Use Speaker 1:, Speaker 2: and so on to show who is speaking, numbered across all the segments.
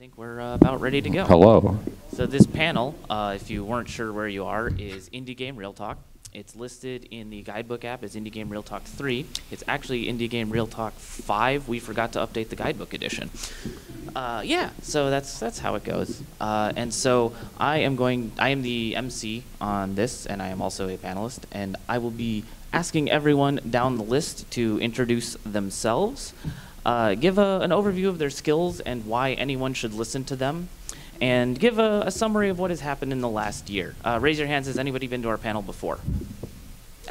Speaker 1: think we're about ready to go.
Speaker 2: Hello.
Speaker 1: So this panel, if you weren't sure where you are, is Indie Game Real Talk. It's listed in the guidebook app as Indie Game Real Talk 3. It's actually Indie Game Real Talk 5. We forgot to update the guidebook edition. Yeah, so that's how it goes. And so I am the MC on this, and I am also a panelist, and I will be asking everyone down the list to introduce themselves, give an overview of their skills and why anyone should listen to them, and give a summary of what has happened in the last year. Raise your hands. Has anybody been to our panel before?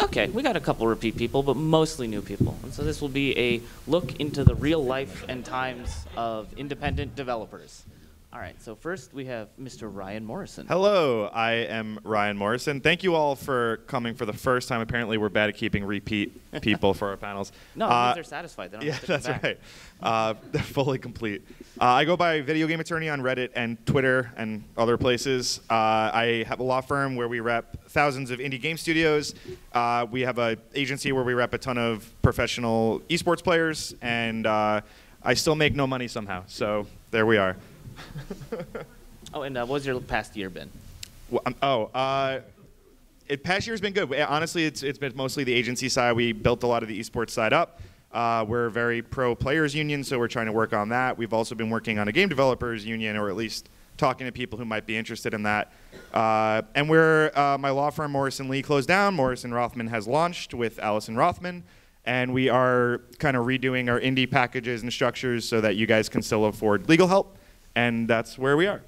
Speaker 1: Okay, we got a couple repeat people, but mostly new people. And so this will be a look into the real life and times of independent developers. All right, so first we have Mr. Ryan Morrison.
Speaker 3: Hello, I am Ryan Morrison. Thank you all for coming for the first time. Apparently we're bad at keeping repeat people for our panels.
Speaker 1: No, it means they're satisfied. They don't have to come back.
Speaker 3: Right. They're fully complete. I go by Video Game Attorney on Reddit and Twitter and other places. I have a law firm where we rep thousands of indie game studios. We have an agency where we rep a ton of professional esports players, and I still make no money somehow. So there we are.
Speaker 1: Oh, and what's your past year been?
Speaker 3: Past year's been good. Honestly, it's been mostly the agency side. We built a lot of the esports side up. We're a very pro players union, so we're trying to work on that. We've also been working on a game developers union, or at least talking to people who might be interested in that. And my law firm, Morrison Lee, closed down. Morrison Rothman has launched with Allison Rothman. And we are kind of redoing our indie packages and structures so that you guys can still afford legal help. And that's where we are.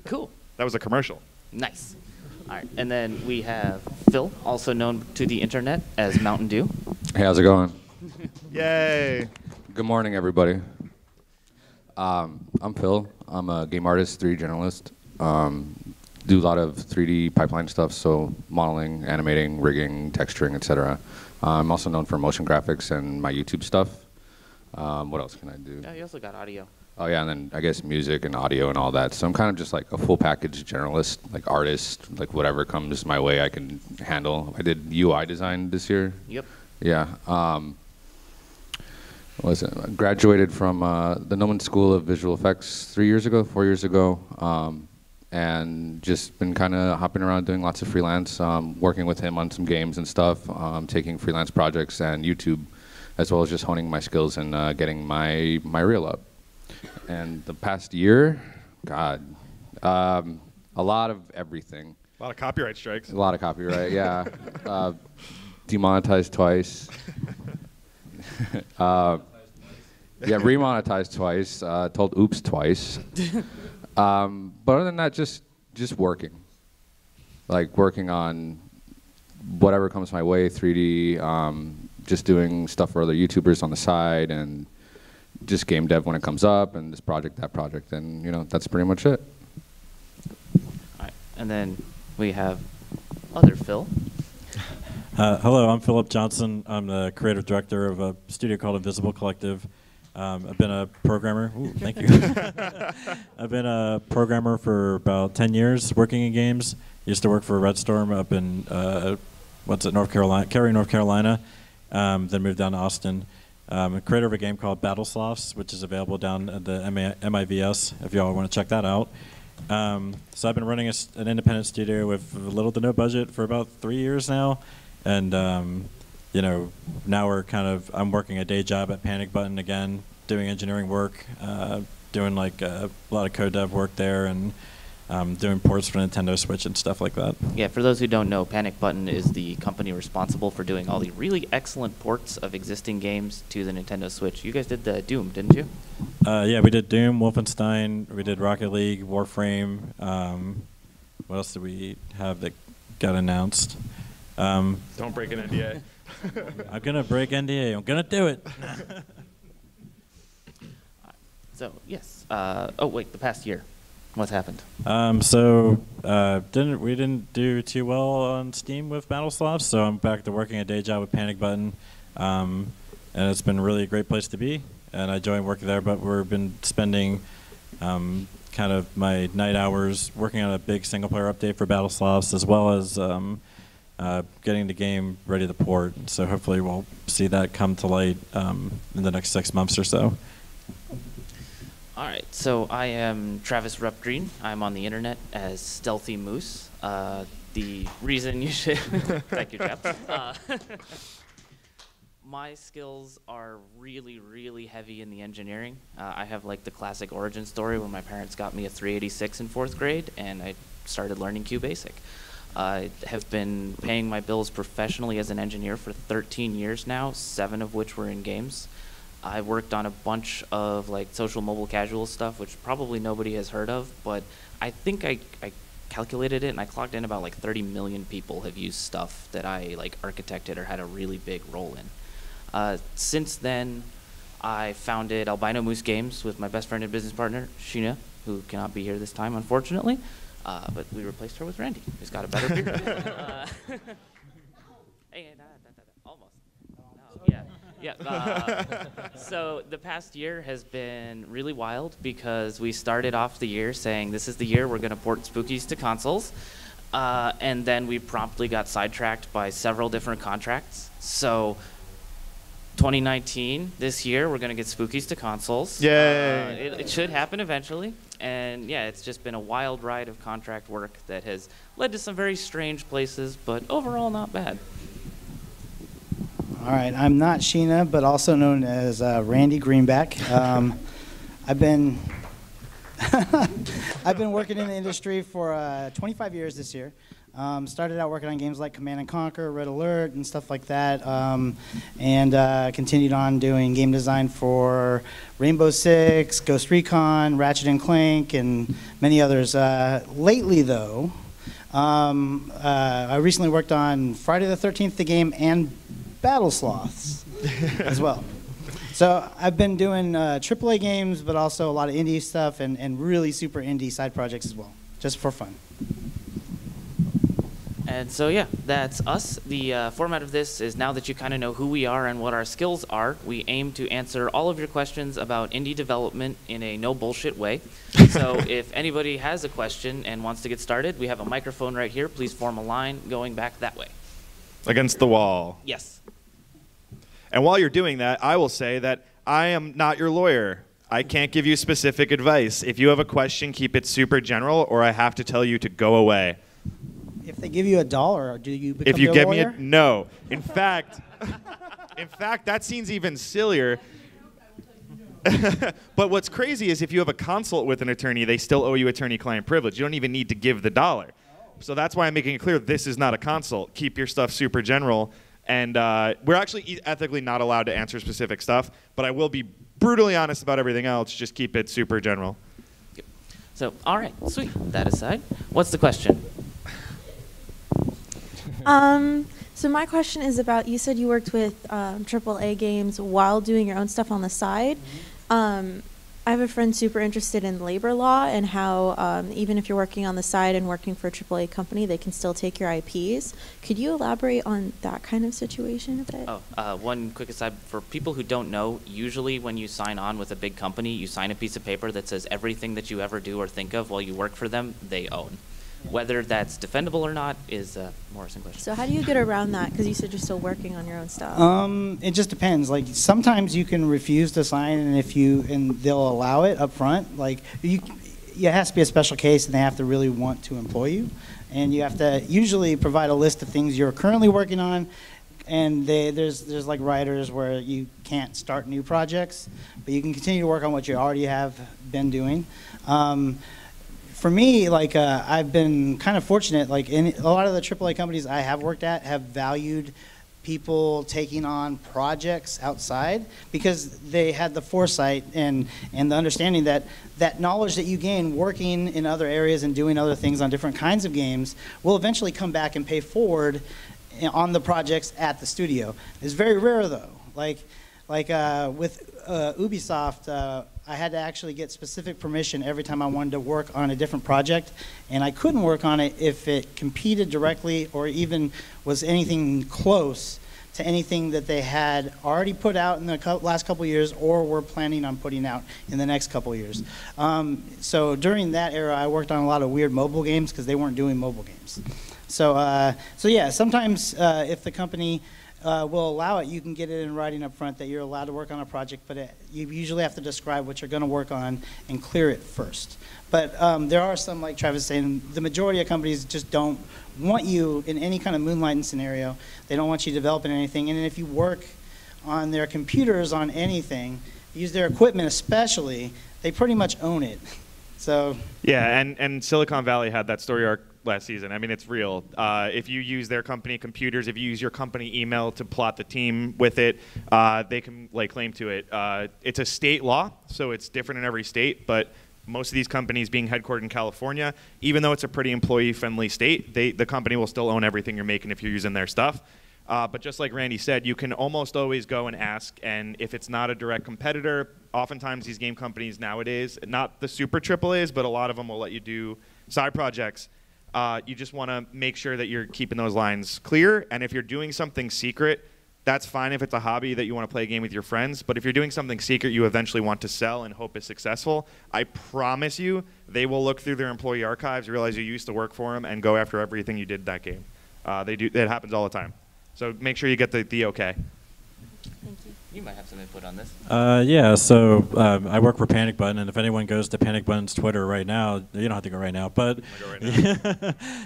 Speaker 1: Cool.
Speaker 3: That was a commercial.
Speaker 1: Nice. All right, and then we have Phil, also known to the internet as Mountain Dew.
Speaker 2: Hey, how's it going?
Speaker 3: Yay.
Speaker 2: Good morning, everybody. I'm Phil. I'm a game artist, 3D journalist. Do a lot of 3D pipeline stuff, so modeling, animating, rigging, texturing, etc. I'm also known for motion graphics and my YouTube stuff. What else can I do?
Speaker 1: Yeah, you also got audio.
Speaker 2: Oh yeah, and then I guess music and audio and all that. So I'm kind of just like a full package generalist, like artist, like whatever comes my way I can handle. I did UI design this year.
Speaker 1: Yep.
Speaker 2: Yeah. What was it? I graduated from the Noman School of Visual Effects 4 years ago, and just been kind of hopping around doing lots of freelance, working with him on some games and stuff, taking freelance projects and YouTube, as well as just honing my skills and getting my reel up. And the past year, God, a lot of everything.
Speaker 3: A lot of copyright strikes.
Speaker 2: A lot of copyright, yeah. Demonetized twice. Yeah, remonetized twice. Told oops twice. But other than that, just working. Like working on whatever comes my way, 3D, just doing stuff for other YouTubers on the side, and just game dev when it comes up, and this project, that project, and that's pretty much it.
Speaker 1: All right, and then we have other Phil.
Speaker 4: Hello, I'm Philip Johnson. I'm the creative director of a studio called Invisible Collective. I've been a programmer. Ooh, thank you. I've been a programmer for about 10 years, working in games. Used to work for Red Storm up in North Carolina, Cary, North Carolina. Then moved down to Austin. I'm a creator of a game called Battle Sloths, which is available down at the MIVS, if y'all want to check that out. So I've been running an independent studio with little to no budget for about 3 years now. And, now I'm working a day job at Panic Button again, doing engineering work, doing like a lot of code dev work there, and doing ports for Nintendo Switch and stuff like that.
Speaker 1: Yeah, for those who don't know, Panic Button is the company responsible for doing all the really excellent ports of existing games to the Nintendo Switch. You guys did the Doom, didn't you?
Speaker 4: Yeah, we did Doom, Wolfenstein, we did Rocket League, Warframe. What else did we have that got announced?
Speaker 3: Don't break an NDA.
Speaker 4: I'm going to break NDA. I'm going to do it.
Speaker 1: So, yes. Oh, wait, the past year. What's happened?
Speaker 4: We didn't do too well on Steam with Battle Sloths, so I'm back to working a day job with Panic Button, and it's been really a great place to be, and I enjoy working there. But we've been spending kind of my night hours working on a big single player update for Battle Sloths, as well as getting the game ready to port. So hopefully we'll see that come to light in the next 6 months or so.
Speaker 1: All All right, so I am Travis Rupp-Greene. I'm on the internet as Stealthy Moose. The reason you should thank you, Jeff. My skills are really, really heavy in the engineering. I have like the classic origin story when my parents got me a 386 in 4th grade, and I started learning QBasic. I have been paying my bills professionally as an engineer for 13 years now, 7 of which were in games. I worked on a bunch of like social mobile casual stuff, which probably nobody has heard of, but I think I calculated it and I clocked in about like 30 million people have used stuff that I like architected or had a really big role in. Since then, I founded Albino Moose Games with my best friend and business partner, Sheena, who cannot be here this time, unfortunately. But we replaced her with Randy, who's got a better beard. Almost. No, yeah. So the past year has been really wild because we started off the year saying this is the year we're going to port Spookies to consoles. And then we promptly got sidetracked by several different contracts. So 2019, this year, we're going to get Spookies to consoles.
Speaker 3: Yay!
Speaker 1: It should happen eventually. And yeah, it's just been a wild ride of contract work that has led to some very strange places, but overall not bad.
Speaker 5: All right, I'm not Sheena, but also known as Randy Greenback. I've been working in the industry for 25 years this year. Started out working on games like Command & Conquer, Red Alert, and stuff like that, and continued on doing game design for Rainbow Six, Ghost Recon, Ratchet & Clank, and many others. Lately, though, I recently worked on Friday the 13th, the game, and Battle Sloths as well. So I've been doing AAA games, but also a lot of indie stuff and really super indie side projects as well, just for fun.
Speaker 1: And so yeah, that's us. The format of this is now that you kind of know who we are and what our skills are, we aim to answer all of your questions about indie development in a no bullshit way. So if anybody has a question and wants to get started, we have a microphone right here. Please form a line going back that way.
Speaker 3: Against the wall.
Speaker 1: Yes.
Speaker 3: And while you're doing that, I will say that I am not your lawyer. I can't give you specific advice. If you have a question, keep it super general, or I have to tell you to go away.
Speaker 5: If they give you $1, do you become
Speaker 3: If you
Speaker 5: their
Speaker 3: give
Speaker 5: lawyer?
Speaker 3: me no. In fact, that seems even sillier. But what's crazy is if you have a consult with an attorney, they still owe you attorney-client privilege. You don't even need to give the $1. So that's why I'm making it clear this is not a consult. Keep your stuff super general. And we're actually ethically not allowed to answer specific stuff, but I will be brutally honest about everything else. Just keep it super general.
Speaker 1: Yep. So, all right, sweet. That aside, what's the question?
Speaker 6: So my question is about, you said you worked with AAA games while doing your own stuff on the side. I have a friend super interested in labor law and how even if you're working on the side and working for a AAA company, they can still take your IPs. Could you elaborate on that kind of situation a bit?
Speaker 1: Oh, one quick aside. For people who don't know, usually when you sign on with a big company, you sign a piece of paper that says everything that you ever do or think of while you work for them, they own. Whether that's defendable or not is a Morrison question.
Speaker 6: So how do you get around that? Because you said you're still working on your own stuff.
Speaker 5: It just depends. Like sometimes you can refuse to sign, and they'll allow it up front. Like it has to be a special case, and they have to really want to employ you, and you have to usually provide a list of things you're currently working on. And there's like writers where you can't start new projects, but you can continue to work on what you already have been doing. For me, like I've been kind of fortunate. Like in a lot of the AAA companies I have worked at have valued people taking on projects outside because they had the foresight and the understanding that knowledge that you gain working in other areas and doing other things on different kinds of games will eventually come back and pay forward on the projects at the studio. It's very rare though. Like with Ubisoft, I had to actually get specific permission every time I wanted to work on a different project, and I couldn't work on it if it competed directly or even was anything close to anything that they had already put out in the last couple of years or were planning on putting out in the next couple of years. So during that era, I worked on a lot of weird mobile games because they weren't doing mobile games. So yeah, sometimes if the company will allow it, you can get it in writing up front that you're allowed to work on a project, but you usually have to describe what you're going to work on and clear it first. But there are some, like Travis was saying, the majority of companies just don't want you in any kind of moonlighting scenario. They don't want you developing anything. And if you work on their computers on anything, use their equipment especially, they pretty much own it. So
Speaker 3: yeah, and Silicon Valley had that story arc last season. I mean, it's real. If you use their company computers, if you use your company email to plot the team with it, they can claim to it. It's a state law, so it's different in every state, but most of these companies being headquartered in California, even though it's a pretty employee-friendly state, the company will still own everything you're making if you're using their stuff. But just like Randy said, you can almost always go and ask, and if it's not a direct competitor, oftentimes these game companies nowadays, not the super AAAs, but a lot of them will let you do side projects. You just want to make sure that you're keeping those lines clear, and if you're doing something secret, that's fine if it's a hobby that you want to play a game with your friends, but if you're doing something secret you eventually want to sell and hope is successful, I promise you they will look through their employee archives, realize you used to work for them, and go after everything you did in that game. It happens all the time. So make sure you get the okay.
Speaker 1: Thank you. You might have some input on this.
Speaker 4: Yeah, so I work for Panic Button, and if anyone goes to Panic Button's Twitter right now, you don't have to go right now, but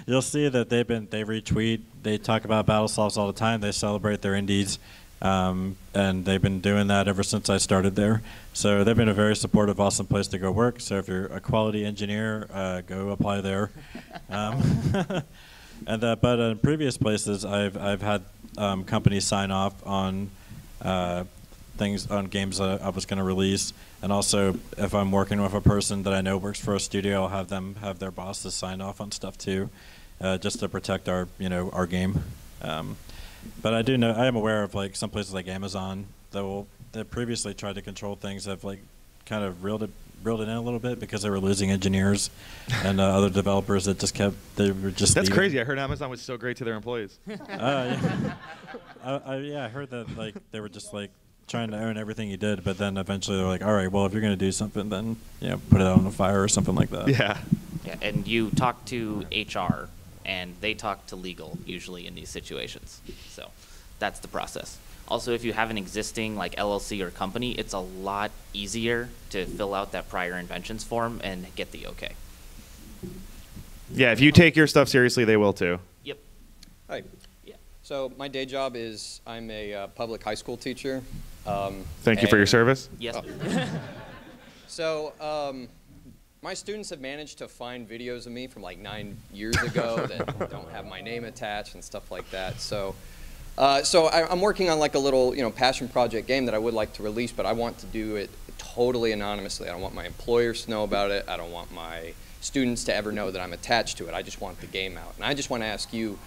Speaker 4: you'll see that they retweet, they talk about BattleSofts all the time, they celebrate their indies, and they've been doing that ever since I started there. So they've been a very supportive, awesome place to go work. So if you're a quality engineer, go apply there. But in previous places, I've had companies sign off on things on games that I was going to release, and also if I'm working with a person that I know works for a studio, I'll have them have their bosses sign off on stuff too, just to protect our game. But I am aware of some places like Amazon that previously tried to control things have kind of reeled it in a little bit because they were losing engineers and other developers that they were just
Speaker 3: That's
Speaker 4: leaving.
Speaker 3: crazy. I heard Amazon was so great to their employees.
Speaker 4: Yeah. I heard that they were just trying to own everything you did, but then eventually they're like, all right, well, if you're going to do something, then put it out on the fire or something like that.
Speaker 3: Yeah.
Speaker 1: Yeah, and you talk to HR, and they talk to legal usually in these situations. So that's the process. Also, if you have an existing LLC or company, it's a lot easier to fill out that prior inventions form and get the okay.
Speaker 3: Yeah, if you take your stuff seriously, they will too.
Speaker 1: Yep.
Speaker 7: Hi.
Speaker 1: Yeah.
Speaker 7: So my day job is I'm a public high school teacher.
Speaker 3: Thank you for your service.
Speaker 1: Yes.
Speaker 7: Oh. So my students have managed to find videos of me from 9 years ago that don't have my name attached and stuff like that. So I'm working on a little passion project game that I would like to release, but I want to do it totally anonymously. I don't want my employers to know about it. I don't want my students to ever know that I'm attached to it. I just want the game out. And I just want to ask you,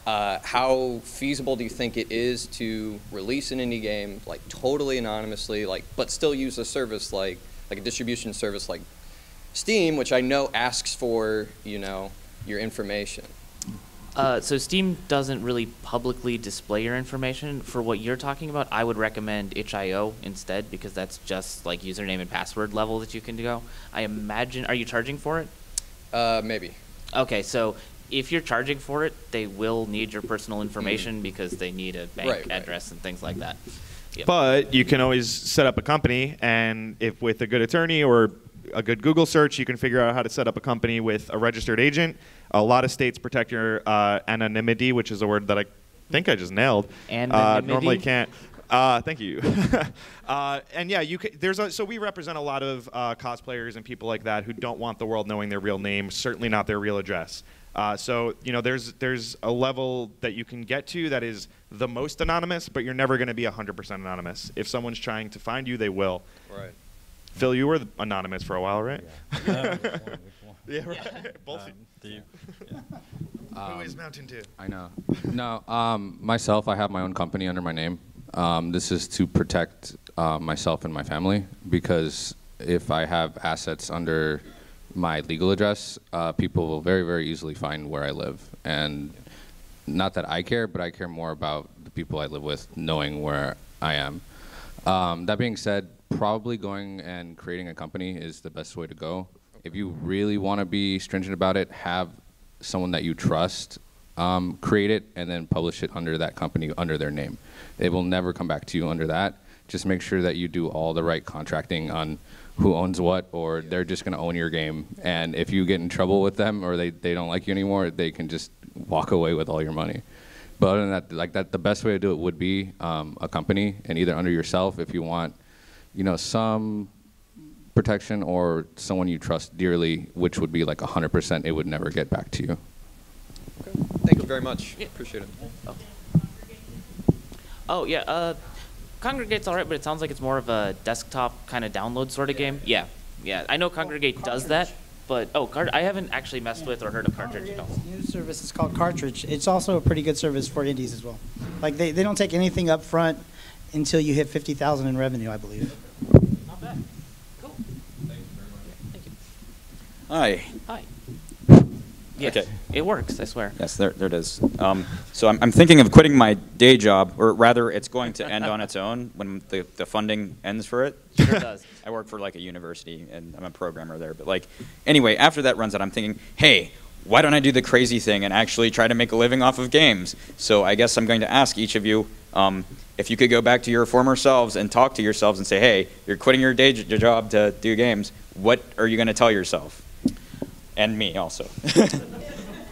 Speaker 7: how feasible do you think it is to release an indie game totally anonymously, but still use a service like a distribution service like Steam, which I know asks for your information?
Speaker 1: So Steam doesn't really publicly display your information. For what you're talking about, I would recommend itch.io instead, because that's just username and password level that you can go. I imagine, are you charging for it?
Speaker 7: Maybe.
Speaker 1: Okay, so if you're charging for it, they will need your personal information because they need a bank address and things like that. Yep.
Speaker 3: But you can always set up a company, and if with a good attorney or a good Google search, you can figure out how to set up a company with a registered agent. A lot of states protect your anonymity, which is a word that I think I just nailed. Normally can't. Thank you. And yeah, so we represent a lot of cosplayers and people like that who don't want the world knowing their real name, certainly not their real address. So there's a level that you can get to that is the most anonymous, but you're never going to be 100% anonymous. If someone's trying to find you, they will.
Speaker 7: Right.
Speaker 3: Phil, you were anonymous for a while, right?
Speaker 4: Yeah.
Speaker 3: Yeah, right. Both. Who is Mountain Dew?
Speaker 2: I know. No, myself, I have my own company under my name. This is to protect myself and my family, because if I have assets under my legal address, people will very, very easily find where I live. And not that I care, but I care more about the people I live with knowing where I am. That being said, probably going and creating a company is the best way to go. If you really want to be stringent about it, have someone that you trust create it and then publish it under that company, under their name. It will never come back to you under that. Just make sure that you do all the right contracting on who owns what, or they're just going to own your game. And if you get in trouble with them or they don't like you anymore, they can just walk away with all your money. But other than that, like that, the best way to do it would be a company, and either under yourself if you want, you know, some protection, or someone you trust dearly, which would be like 100%. It would never get back to you.
Speaker 7: Okay. Thank you very much.
Speaker 1: Yeah.
Speaker 7: Appreciate it.
Speaker 1: Oh yeah, Congregate's all right, but it sounds like it's more of a desktop kind of download sort of game. Yeah, yeah. I know Congregate does that, but I haven't actually messed with or heard of Cartridge at all.
Speaker 5: New service is called Cartridge. It's also a pretty good service for indies as well. Like they don't take anything up front until you hit 50,000 in revenue, I believe.
Speaker 1: Not bad. Cool.
Speaker 8: Thank you very much.
Speaker 1: Thank you.
Speaker 9: Hi.
Speaker 1: Hi. Yes,
Speaker 9: Okay.
Speaker 1: it works, I swear.
Speaker 9: Yes, there it is. So I'm thinking of quitting my day job, or rather, it's going to end on its own when the funding ends for it.
Speaker 1: Sure does.
Speaker 9: I work for like a university, and I'm a programmer there. But like, anyway, after that runs out, I'm thinking, hey, why don't I do the crazy thing and actually try to make a living off of games? So I guess I'm going to ask each of you, if you could go back to your former selves and talk to yourselves and say, hey, you're quitting your day job to do games. What are you going to tell yourself? And me also.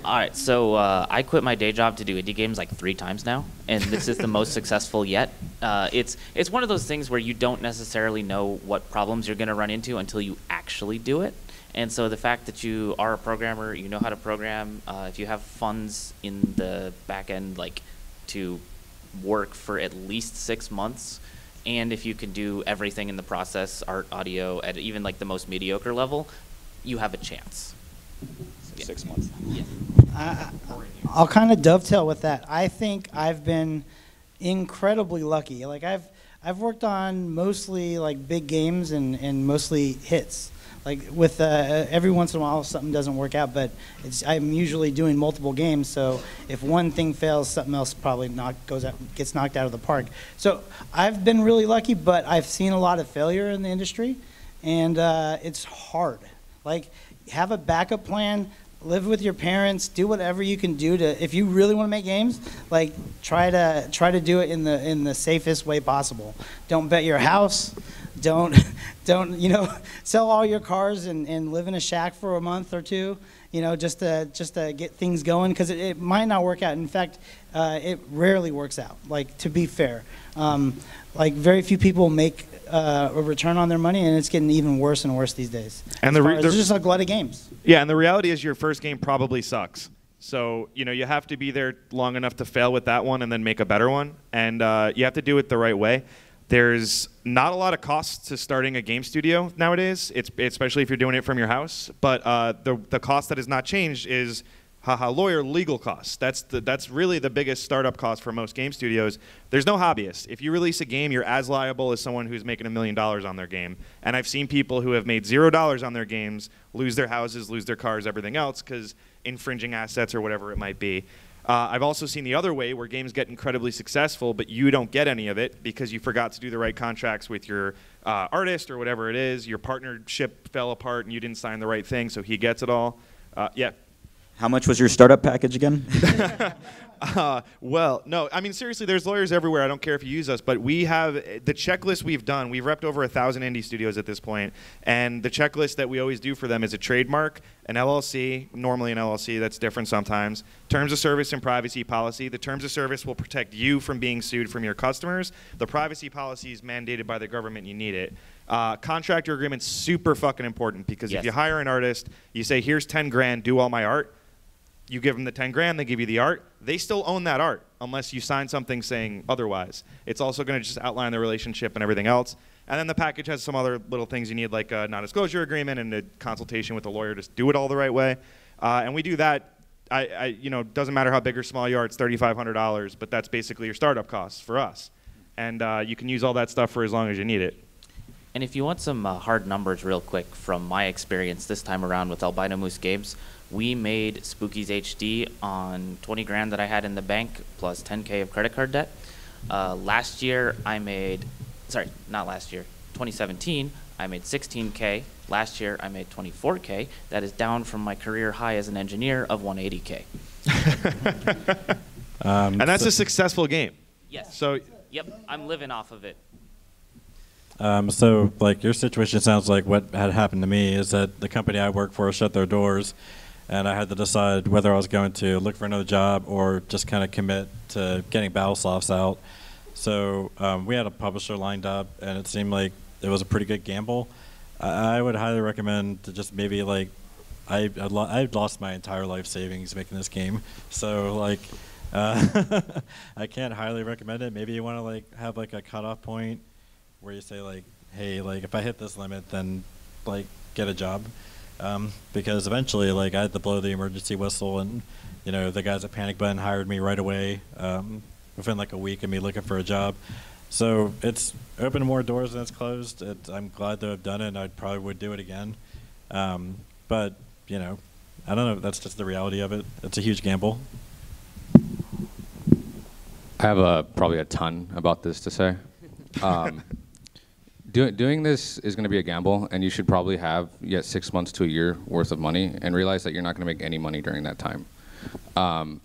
Speaker 1: All right, so I quit my day job to do indie games like 3 times now, and this is the most successful yet. It's one of those things where you don't necessarily know what problems you're going to run into until you actually do it. And so the fact that you are a programmer, you know how to program, if you have funds in the back end, like to work for at least 6 months, and if you can do everything in the process, art, audio, at even like the most mediocre level, you have a chance.
Speaker 9: So 6 months.
Speaker 1: Yeah.
Speaker 5: I'll kind of dovetail with that. I think I've been incredibly lucky. Like I've worked on mostly like big games and mostly hits. Like with every once in a while something doesn't work out, but I'm usually doing multiple games. So if one thing fails, something else probably gets knocked out of the park. So I've been really lucky, but I've seen a lot of failure in the industry, and it's hard. Like have a backup plan. Live with your parents. Do whatever you can do to, if you really want to make games, like try to do it in the safest way possible. Don't bet your house. Don't sell all your cars and live in a shack for a month or two. Just to get things going, because it might not work out. In fact, it rarely works out. Like, to be fair, like very few people make a return on their money, and it's getting even worse and worse these days.
Speaker 3: And
Speaker 5: there's just a glut of games.
Speaker 3: Yeah, and the reality is your first game probably sucks. So, you have to be there long enough to fail with that one and then make a better one. And you have to do it the right way. There's not a lot of costs to starting a game studio nowadays, especially if you're doing it from your house. But the cost that has not changed is lawyer legal costs. That's really the biggest startup cost for most game studios. There's no hobbyists. If you release a game, you're as liable as someone who's making $1 million on their game. And I've seen people who have made $0 on their games lose their houses, lose their cars, everything else, because infringing assets or whatever it might be. I've also seen the other way, where games get incredibly successful, but you don't get any of it because you forgot to do the right contracts with your artist or whatever it is. Your partnership fell apart and you didn't sign the right thing, so he gets it all. Yeah.
Speaker 9: How much was your startup package again?
Speaker 3: Well, no, I mean, seriously, there's lawyers everywhere. I don't care if you use us, but we have the checklist we've done. We've repped over 1,000 indie studios at this point, and the checklist that we always do for them is a trademark, an LLC, normally an LLC, that's different sometimes, terms of service and privacy policy. The terms of service will protect you from being sued from your customers. The privacy policy is mandated by the government. You need it. Contractor agreement's super fucking important, because
Speaker 1: Yes.
Speaker 3: if you hire an artist, you say, here's 10 grand, do all my art. You give them the 10 grand, they give you the art. They still own that art unless you sign something saying otherwise. It's also going to just outline the relationship and everything else. And then the package has some other little things you need, like a non-disclosure agreement and a consultation with a lawyer to do it all the right way. And we do that. Doesn't matter how big or small you are, it's $3,500, but that's basically your startup costs for us. And you can use all that stuff for as long as you need it.
Speaker 1: And if you want some hard numbers real quick from my experience this time around with Albino Moose Games, we made Spookies HD on 20 grand that I had in the bank plus 10K of credit card debt. Last year I made, sorry, not last year, 2017, I made 16K. Last year I made 24K. That is down from my career high as an engineer of 180K.
Speaker 3: And that's a successful game.
Speaker 1: Yes.
Speaker 3: So,
Speaker 1: yep, I'm living off of it.
Speaker 4: So, like, your situation sounds like what had happened to me is that the company I work for shut their doors, and I had to decide whether I was going to look for another job or just kind of commit to getting Battlesofts out. So we had a publisher lined up, and it seemed like it was a pretty good gamble. I would highly recommend to just maybe, like, I've lost my entire life savings making this game, so, like, I can't highly recommend it. Maybe you want to, like, have, like, a cutoff point where you say, like, hey, like, if I hit this limit, then, like, get a job. Because eventually, like, I had to blow the emergency whistle, and, you know, the guys at Panic Button hired me right away within, like, a week of me looking for a job. So it's opened more doors than it's closed. I'm glad to have done it, and I probably would do it again. But, you know, I don't know. That's just the reality of it. It's a huge gamble.
Speaker 2: I have probably a ton about this to say. Doing this is going to be a gamble, and you should probably have 6 months to a year worth of money and realize that you're not going to make any money during that time.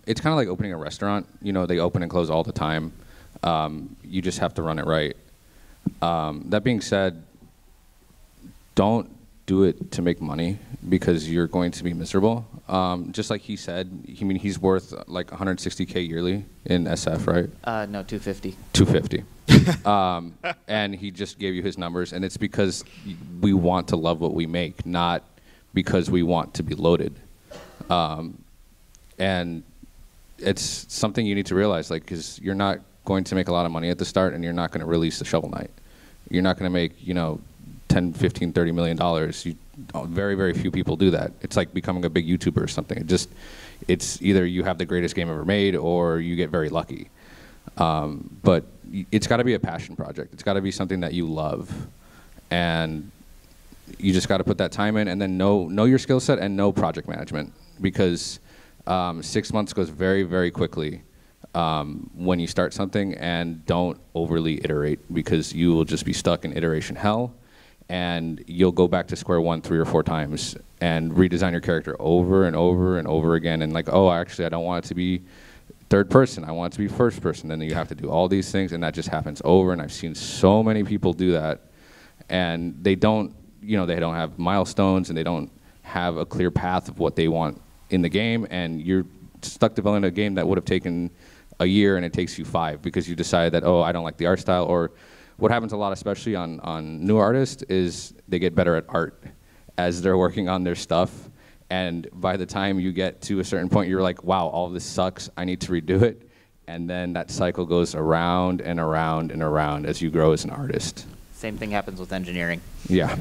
Speaker 2: It's kind of like opening a restaurant. You know, they open and close all the time. You just have to run it right. That being said, don't do it to make money because you're going to be miserable. Just like he said, he's worth like 160K yearly in SF, right?
Speaker 1: No, 250.
Speaker 2: 250. And he just gave you his numbers, and it's because we want to love what we make, not because we want to be loaded. And it's something you need to realize, like, because you're not going to make a lot of money at the start, and you're not going to release the Shovel Knight. You're not going to make, you know, 10, 15, $30 million. Very, very few people do that. It's like becoming a big YouTuber or something. It's either you have the greatest game ever made or you get very lucky. But it's got to be a passion project. It's got to be something that you love, and you just got to put that time in, and then know your skill set and know project management, because 6 months goes very, very quickly when you start something, and don't overly iterate, because you will just be stuck in iteration hell, and you'll go back to square one 3 or 4 times and redesign your character over and over and over again, and like, oh, actually I don't want it to be third person, I want it to be first person. Then you have to do all these things, and that just happens over, and I've seen so many people do that, and they don't have milestones, and they don't have a clear path of what they want in the game, and you're stuck developing a game that would have taken a year, and it takes you 5 because you decide that, oh, I don't like the art style. Or what happens a lot, especially on new artists, is they get better at art as they're working on their stuff. And by the time you get to a certain point, you're like, wow, all of this sucks. I need to redo it. And then that cycle goes around and around and around as you grow as an artist.
Speaker 1: Same thing happens with engineering.
Speaker 2: Yeah.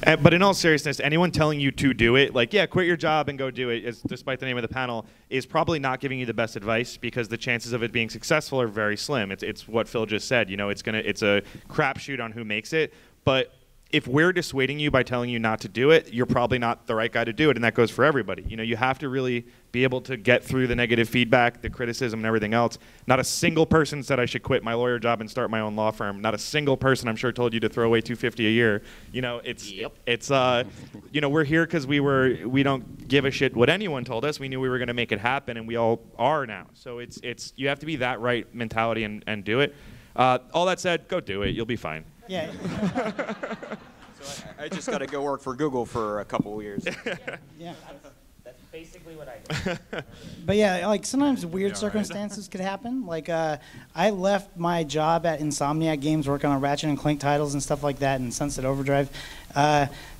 Speaker 3: But in all seriousness, anyone telling you to do it, like, yeah, quit your job and go do it, despite the name of the panel, is probably not giving you the best advice, because the chances of it being successful are very slim. It's what Phil just said. You know, it's a crapshoot on who makes it. But if we're dissuading you by telling you not to do it, you're probably not the right guy to do it, and that goes for everybody. You know, you have to really be able to get through the negative feedback, the criticism, and everything else. Not a single person said I should quit my lawyer job and start my own law firm. Not a single person, I'm sure, told you to throw away $250 a year. You know, you know, we're here because we don't give a shit what anyone told us. We knew we were going to make it happen, and we all are now. So you have to be that right mentality and do it. All that said, go do it. You'll be fine.
Speaker 5: Yeah.
Speaker 9: So I just got to go work for Google for a couple of years.
Speaker 5: Yeah.
Speaker 1: That's basically what I do.
Speaker 5: But yeah, like sometimes weird circumstances could happen. Like I left my job at Insomniac Games working on Ratchet and Clank titles and stuff like that, and Sunset Overdrive,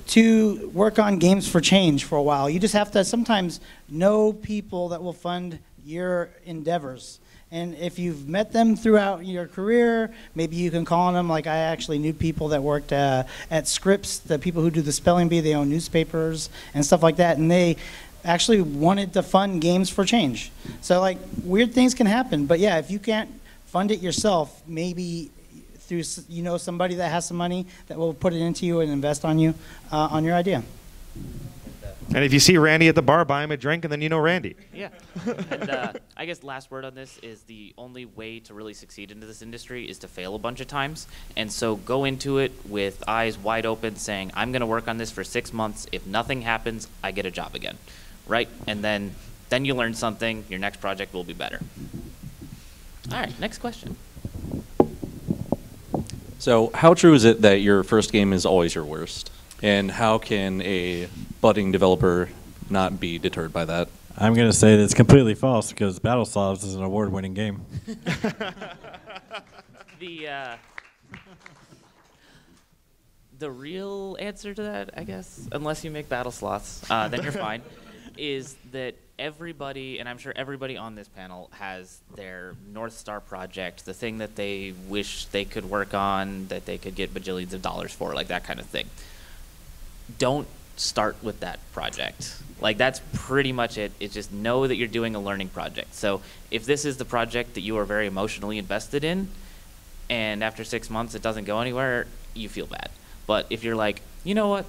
Speaker 5: to work on Games for Change for a while. You just have to sometimes know people that will fund your endeavors. And if you've met them throughout your career, maybe you can call on them. Like I actually knew people that worked at Scripps, the people who do the spelling bee, they own newspapers and stuff like that, and they actually wanted to fund Games for Change. So like weird things can happen, but yeah, if you can't fund it yourself, maybe through somebody that has some money that will put it into you and invest on you on your idea.
Speaker 3: And if you see Randy at the bar, buy him a drink, and then you know Randy.
Speaker 1: Yeah. And I guess last word on this is the only way to really succeed into this industry is to fail a bunch of times. And so go into it with eyes wide open saying, I'm going to work on this for 6 months. If nothing happens, I get a job again. Right? And then Then you learn something. Your next project will be better. All right, next question.
Speaker 8: So how true is it that your first game is always your worst? And how can a budding developer not be deterred by that?
Speaker 4: I'm going to say that it's completely false because Battle Slavs is an award-winning game.
Speaker 1: The real answer to that, I guess, unless you make battle sloths, then you're fine, is that everybody, and I'm sure everybody on this panel, has their North Star project, the thing that they wish they could work on, that they could get bajillions of dollars for, like that kind of thing. Don't start with that project. Like, that's pretty much it. It's just know that you're doing a learning project. So if this is the project that you are very emotionally invested in, and after 6 months it doesn't go anywhere, you feel bad. But if you're like, you know what,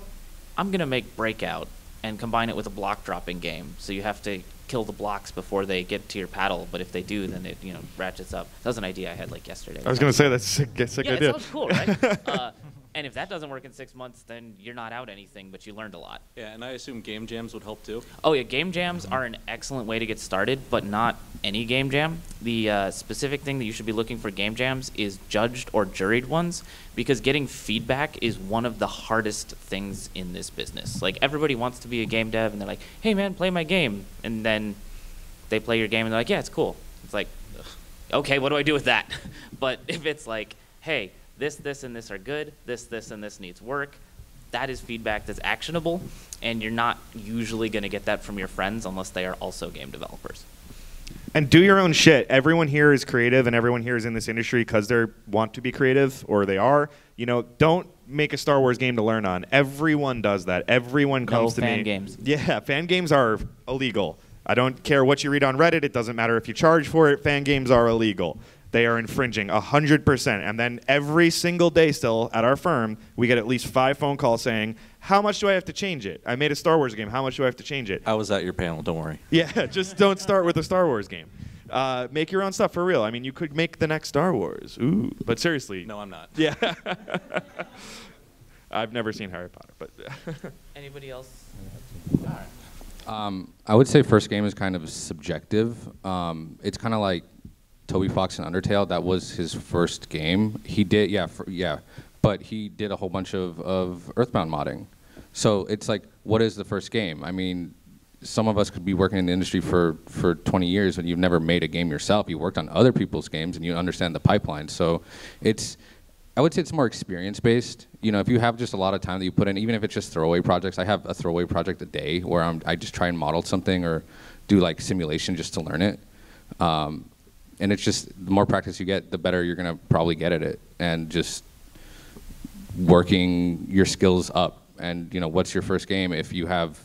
Speaker 1: I'm going to make Breakout and combine it with a block dropping game, so you have to kill the blocks before they get to your paddle, but if they do, then it ratchets up. That was an idea I had like yesterday.
Speaker 3: I was going to say that's a sick
Speaker 1: yeah,
Speaker 3: idea.
Speaker 1: It sounds cool, right? And if that doesn't work in 6 months, then you're not out anything, but you learned a lot.
Speaker 8: Yeah, and I assume game jams would help too.
Speaker 1: Oh yeah, game jams are an excellent way to get started, but not any game jam. The specific thing that you should be looking for game jams is judged or juried ones, because getting feedback is one of the hardest things in this business. Like, everybody wants to be a game dev, and they're like, hey man, play my game. And then they play your game, and they're like, yeah, it's cool. It's like, ugh, okay, what do I do with that? But if it's like, hey, this, and this are good, this, and this needs work, that is feedback that's actionable, and you're not usually going to get that from your friends unless they are also game developers.
Speaker 3: And do your own shit. Everyone here is creative, and everyone here is in this industry because they want to be creative, or they are. Don't make a Star Wars game to learn on. Everyone does that. Everyone comes to me.
Speaker 1: No fan games.
Speaker 3: Yeah, fan games are illegal. I don't care what you read on Reddit. It doesn't matter if you charge for it. Fan games are illegal. They are infringing 100%. And then every single day still at our firm, we get at least 5 phone calls saying, how much do I have to change it? I made a Star Wars game. How much do I have to change it?
Speaker 8: I was at your panel, don't worry.
Speaker 3: Yeah, just don't start with a Star Wars game. Make your own stuff for real. I mean, you could make the next Star Wars. Ooh, but seriously.
Speaker 8: No, I'm not.
Speaker 3: Yeah. I've never seen Harry Potter, but.
Speaker 1: Anybody else?
Speaker 2: I would say first game is kind of subjective. It's kind of like Toby Fox in Undertale. That was his first game. He did, but he did a whole bunch of Earthbound modding. So it's like, what is the first game? I mean, some of us could be working in the industry for 20 years and you've never made a game yourself. You worked on other people's games and you understand the pipeline. So I would say it's more experience-based. If you have just a lot of time that you put in, even if it's just throwaway projects. I have a throwaway project a day where I just try and model something or do like simulation just to learn it. And it's just, the more practice you get, the better you're going to probably get at it. And just working your skills up. And what's your first game if you have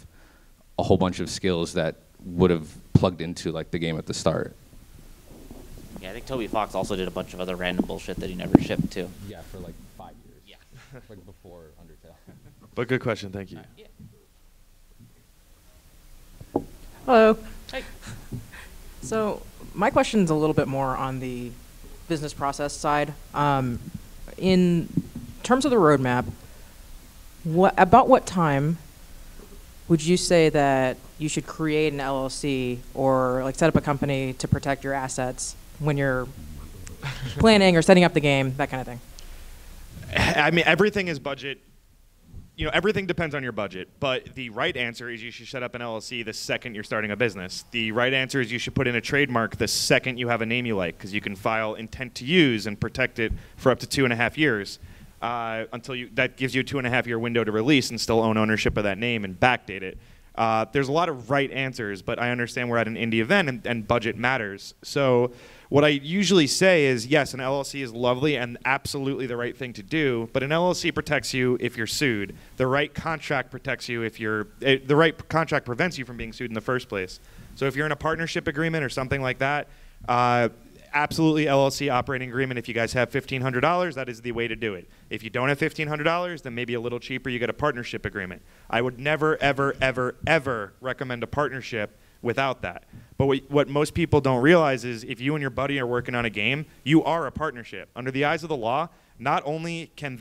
Speaker 2: a whole bunch of skills that would have plugged into like the game at the start?
Speaker 1: Yeah, I think Toby Fox also did a bunch of other random bullshit that he never shipped to.
Speaker 2: Yeah, for like 5 years.
Speaker 1: Yeah.
Speaker 2: Like before Undertale.
Speaker 3: But good question, thank you.
Speaker 1: Yeah.
Speaker 10: Hello.
Speaker 1: Hey.
Speaker 10: So my question's a little bit more on the business process side. In terms of the roadmap, about what time would you say that you should create an LLC or like set up a company to protect your assets when you're planning or setting up the game, that kind of thing?
Speaker 3: I mean, everything is budget. Everything depends on your budget, but the right answer is you should set up an LLC the second you're starting a business. The right answer is you should put in a trademark the second you have a name you like, because you can file intent to use and protect it for up to 2.5 years that gives you a 2.5-year window to release and still own ownership of that name and backdate it. There's a lot of right answers, but I understand we're at an indie event and budget matters. So what I usually say is, yes, an LLC is lovely and absolutely the right thing to do, but an LLC protects you if you're sued. The right contract protects you if the right contract prevents you from being sued in the first place. So if you're in a partnership agreement or something like that, absolutely LLC operating agreement. If you guys have $1,500, that is the way to do it. If you don't have $1,500, then maybe a little cheaper, you get a partnership agreement. I would never, ever, ever, ever recommend a partnership without that. But what most people don't realize is if you and your buddy are working on a game, you are a partnership. Under the eyes of the law, not only can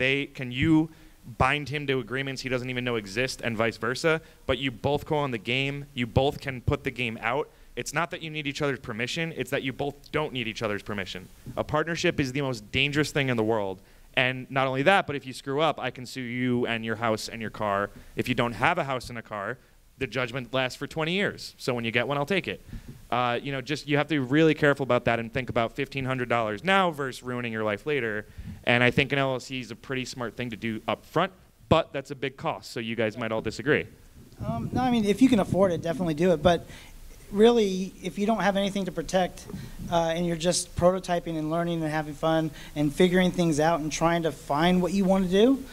Speaker 3: you bind him to agreements he doesn't even know exist and vice versa, but you both co-own the game, you both can put the game out, It's not that you need each other's permission, it's that you both don't need each other's permission. A partnership is the most dangerous thing in the world. And not only that, but if you screw up, I can sue you and your house and your car. If you don't have a house and a car, the judgment lasts for 20 years. So when you get one, I'll take it. You know, just you have to be really careful about that and think about $1,500 now versus ruining your life later. And I think an LLC is a pretty smart thing to do up front, but that's a big cost. So you guys might all disagree.
Speaker 5: No, I mean, if you can afford it, definitely do it. But really, if you don't have anything to protect and you're just prototyping and learning and having fun and figuring things out and trying to find what you want to do,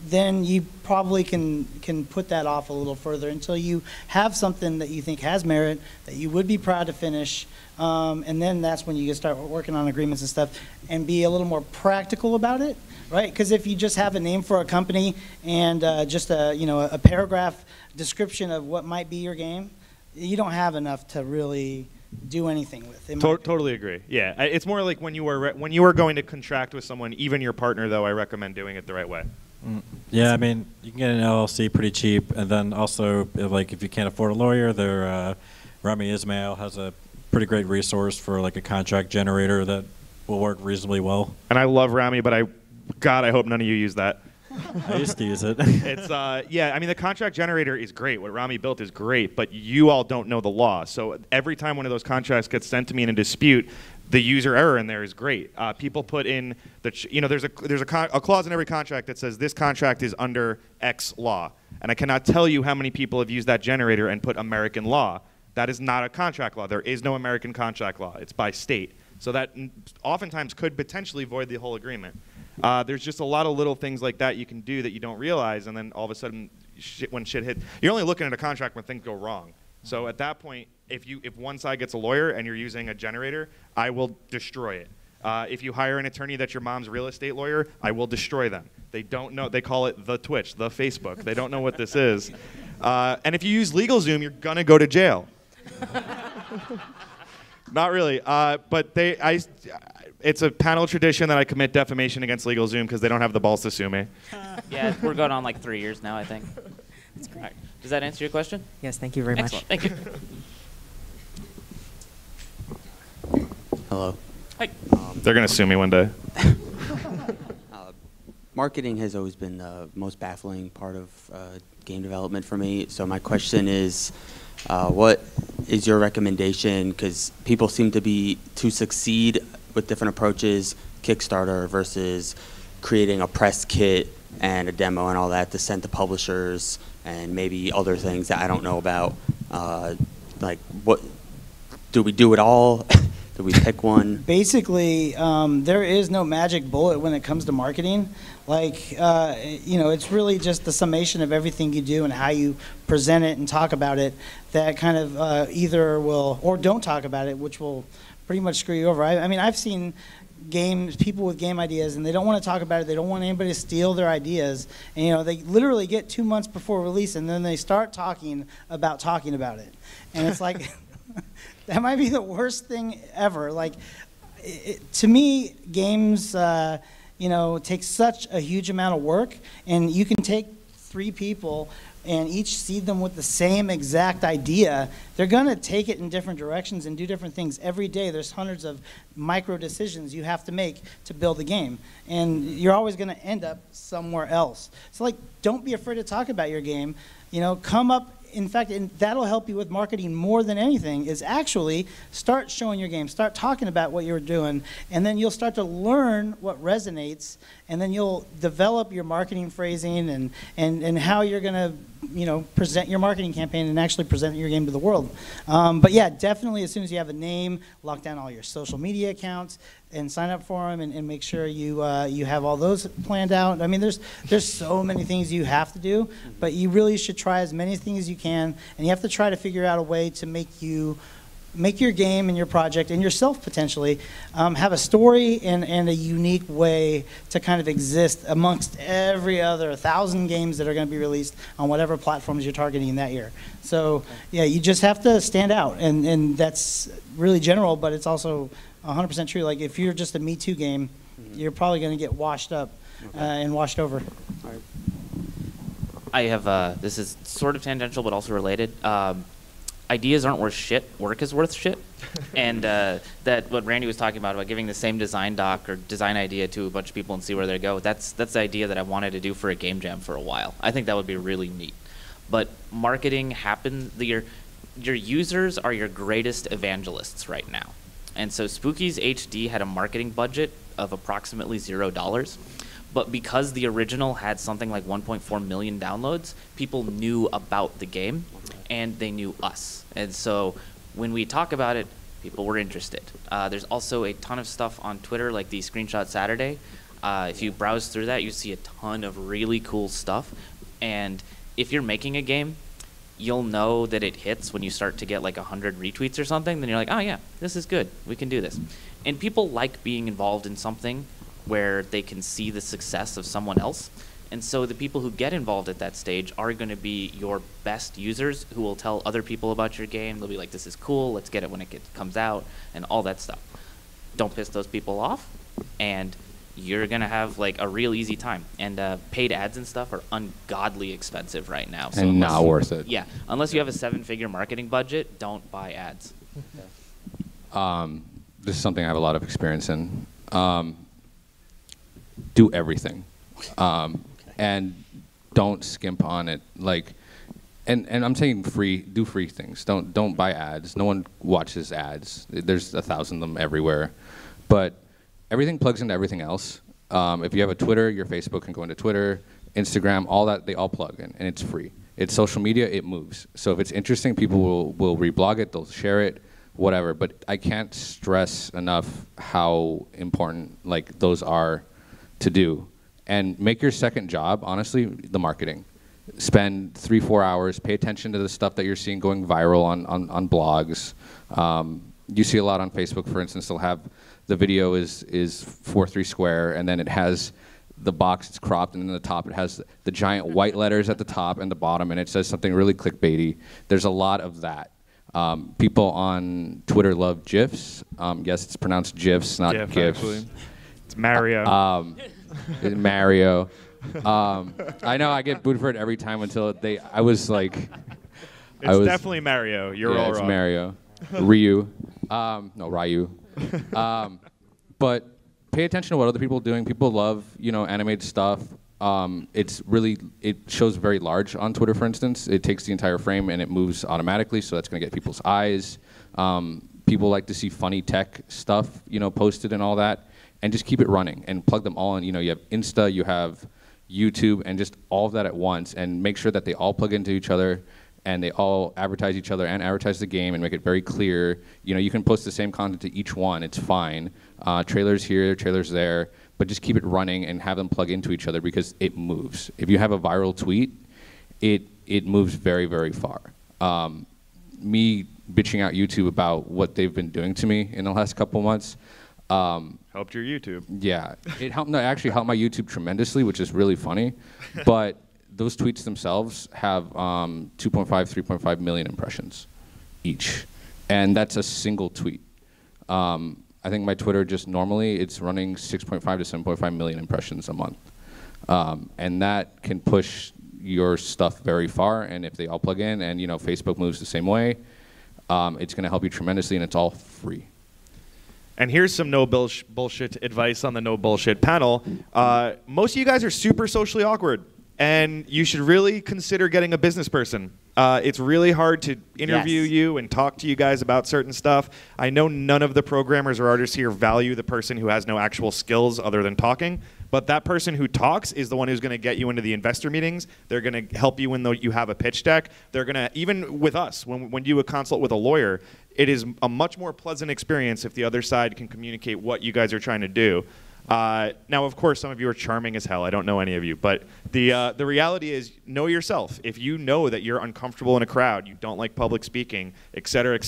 Speaker 5: then you probably can put that off a little further until you have something that you think has merit, that you would be proud to finish, and then that's when you can start working on agreements and stuff and be a little more practical about it, right? Because if you just have a name for a company and just a paragraph description of what might be your game, you don't have enough to really do anything with.
Speaker 3: Totally agree. Yeah, it's more like when you are going to contract with someone, even your partner, though, I recommend doing it the right way.
Speaker 4: Yeah, I mean, you can get an LLC pretty cheap, and then also, like, if you can't afford a lawyer, Rami Ismail has a pretty great resource for like a contract generator that will work reasonably well.
Speaker 3: And I love Rami, but God, I hope none of you use that.
Speaker 4: I used to use it.
Speaker 3: It's yeah, I mean, the contract generator is great. What Rami built is great, but you all don't know the law. So every time one of those contracts gets sent to me in a dispute, the user error in there is great. People put in there's a clause in every contract that says this contract is under X law, and I cannot tell you how many people have used that generator and put American law. That is not a contract law. There is no American contract law. It's by state. So that oftentimes could potentially void the whole agreement. There's just a lot of little things like that you can do that you don't realize, and then all of a sudden, when shit hits, you're only looking at a contract when things go wrong. So at that point, if one side gets a lawyer and you're using a generator, I will destroy it. If you hire an attorney that's your mom's real estate lawyer, I will destroy them. They don't know. They call it the Twitch, the Facebook. They don't know what this is. And if you use LegalZoom, you're gonna go to jail. Not really, but it's a panel tradition that I commit defamation against LegalZoom because they don't have the balls to sue me.
Speaker 1: Yeah, we're going on like 3 years now, I think.
Speaker 11: That's great.
Speaker 1: Right. Does that answer your question?
Speaker 11: Yes, thank you very
Speaker 1: Excellent.
Speaker 11: much.
Speaker 1: Thank you.
Speaker 12: Hello.
Speaker 1: Hi.
Speaker 3: They're gonna sue me one day.
Speaker 12: Marketing has always been the most baffling part of game development for me. So my question is, what is your recommendation? Because people seem to succeed with different approaches, Kickstarter versus creating a press kit and a demo and all that to send to publishers and maybe other things that I don't know about. Like, what do we do it all? Do we pick one?
Speaker 5: Basically, there is no magic bullet when it comes to marketing. Like, it's really just the summation of everything you do and how you present it and talk about it that kind of either will, or don't talk about it, which will pretty much screw you over. I mean, I've seen people with game ideas, and they don't want to talk about it. They don't want anybody to steal their ideas. And, they literally get 2 months before release, and then they start talking about it. And it's like, that might be the worst thing ever. Like, to me, games, take such a huge amount of work, and you can take 3 people and each seed them with the same exact idea. They're going to take it in different directions and do different things every day. There's hundreds of micro decisions you have to make to build a game, and you're always going to end up somewhere else. So, like, don't be afraid to talk about your game. Come up. In fact, and that'll help you with marketing more than anything, is actually start showing your game, start talking about what you're doing, and then you'll start to learn what resonates, and then you'll develop your marketing phrasing and how you're going to present your marketing campaign and actually present your game to the world. But yeah, definitely as soon as you have a name, lock down all your social media accounts and sign up for them, and make sure you have all those planned out. I mean, there's so many things you have to do, but you really should try as many things as you can, and you have to try to figure out a way to make your game and your project and yourself potentially have a story and a unique way to kind of exist amongst every other 1,000 games that are going to be released on whatever platforms you're targeting that year. So yeah, you just have to stand out, and that's really general, but it's also 100% true. Like, if you're just a Me Too game, you're probably going to get washed up and washed over. I
Speaker 1: have this is sort of tangential but also related. I ideas aren't worth shit. Work is worth shit. And that what Randy was talking about giving the same design doc or design idea to a bunch of people and see where they go. That's the idea that I wanted to do for a game jam for a while. I think that would be really neat. But marketing happens. Your users are your greatest evangelists right now. And so Spookies HD had a marketing budget of approximately $0. But because the original had something like 1.4 million downloads, people knew about the game and they knew us. And so when we talk about it, people were interested. There's also a ton of stuff on Twitter, like the Screenshot Saturday. If you browse through that, you see a ton of really cool stuff. And if you're making a game, you'll know that it hits when you start to get like 100 retweets or something. Then you're like, oh yeah, this is good. We can do this. And people like being involved in something where they can see the success of someone else. And so the people who get involved at that stage are going to be your best users who will tell other people about your game. They'll be like, this is cool, let's get it when it comes out, and all that stuff. Don't piss those people off, and you're going to have like a real easy time. And paid ads and stuff are ungodly expensive right now. So
Speaker 2: and not worth it.
Speaker 1: Yeah, unless you have a 7-figure marketing budget, don't buy ads.
Speaker 2: This is something I have a lot of experience in. Do everything. And don't skimp on it. Like, and I'm saying do free things. Don't buy ads. No one watches ads. There's 1,000 of them everywhere. But everything plugs into everything else. If you have a Twitter, your Facebook can go into Twitter, Instagram, all that, they all plug in, and it's free. It's social media, it moves. So if it's interesting, people will reblog it, they'll share it, whatever. But I can't stress enough how important like those are to do. And make your second job, honestly, the marketing. Spend 3-4 hours, pay attention to the stuff that you're seeing going viral on blogs. You see a lot on Facebook, for instance, they'll have the video is 4:3 square, and then it has the box, it's cropped, and then at the top it has the giant white letters at the top and the bottom, and it says something really clickbaity. There's a lot of that. People on Twitter love GIFs. Yes, it's pronounced GIFs, not GIFs.
Speaker 3: Actually. It's Mario.
Speaker 2: Mario. I know I get booed for it every time until I was like...
Speaker 3: It's definitely Mario. You're all
Speaker 2: it's
Speaker 3: wrong.
Speaker 2: Mario. Ryu. No, Ryu. But pay attention to what other people are doing. People love, animated stuff. It shows very large on Twitter, for instance. It takes the entire frame and it moves automatically, so that's going to get people's eyes. People like to see funny tech stuff, posted and all that. And just keep it running and plug them all in. You have Insta, you have YouTube, and just all of that at once. And make sure that they all plug into each other and they all advertise each other and advertise the game and make it very clear. You can post the same content to each one. It's fine. Trailers here, trailers there. But just keep it running and have them plug into each other because it moves. If you have a viral tweet, it moves very, very far. Me bitching out YouTube about what they've been doing to me in the last couple months,
Speaker 3: helped your YouTube.
Speaker 2: Yeah, it actually helped my YouTube tremendously, which is really funny. But those tweets themselves have 2.5, 3.5 million impressions each, and that's a single tweet. I think my Twitter just normally it's running 6.5 to 7.5 million impressions a month, and that can push your stuff very far. And if they all plug in, and Facebook moves the same way, it's going to help you tremendously, and it's all free.
Speaker 3: And here's some no bullshit advice on the no bullshit panel. Most of you guys are super socially awkward, and you should really consider getting a business person. It's really hard to interview you and talk to you guys about certain stuff. I know none of the programmers or artists here value the person who has no actual skills other than talking, but that person who talks is the one who's going to get you into the investor meetings. They're going to help you when you have a pitch deck. They're going to, even with us, when you consult with a lawyer, it is a much more pleasant experience if the other side can communicate what you guys are trying to do. Now, of course, some of you are charming as hell. I don't know any of you. But the reality is, know yourself. If you know that you're uncomfortable in a crowd, you don't like public speaking, et cetera,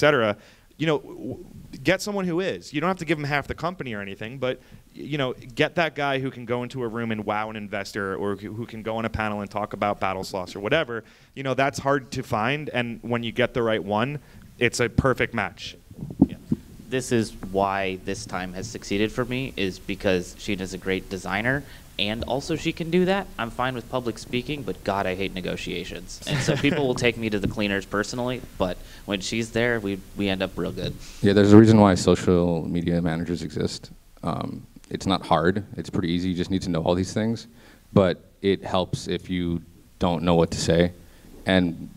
Speaker 3: get someone who is. You don't have to give them half the company or anything, but get that guy who can go into a room and wow an investor, or who can go on a panel and talk about battle slots or whatever. That's hard to find, and when you get the right one, it's a perfect match.
Speaker 1: Yeah. this is why this time has succeeded for me, is because Sheena's a great designer, and also she can do that. I'm fine with public speaking, but God, I hate negotiations. And so people will take me to the cleaners personally, but when she's there, we end up real good.
Speaker 2: Yeah, there's a reason why social media managers exist. It's not hard. It's pretty easy. You just need to know all these things. But it helps if you don't know what to say. And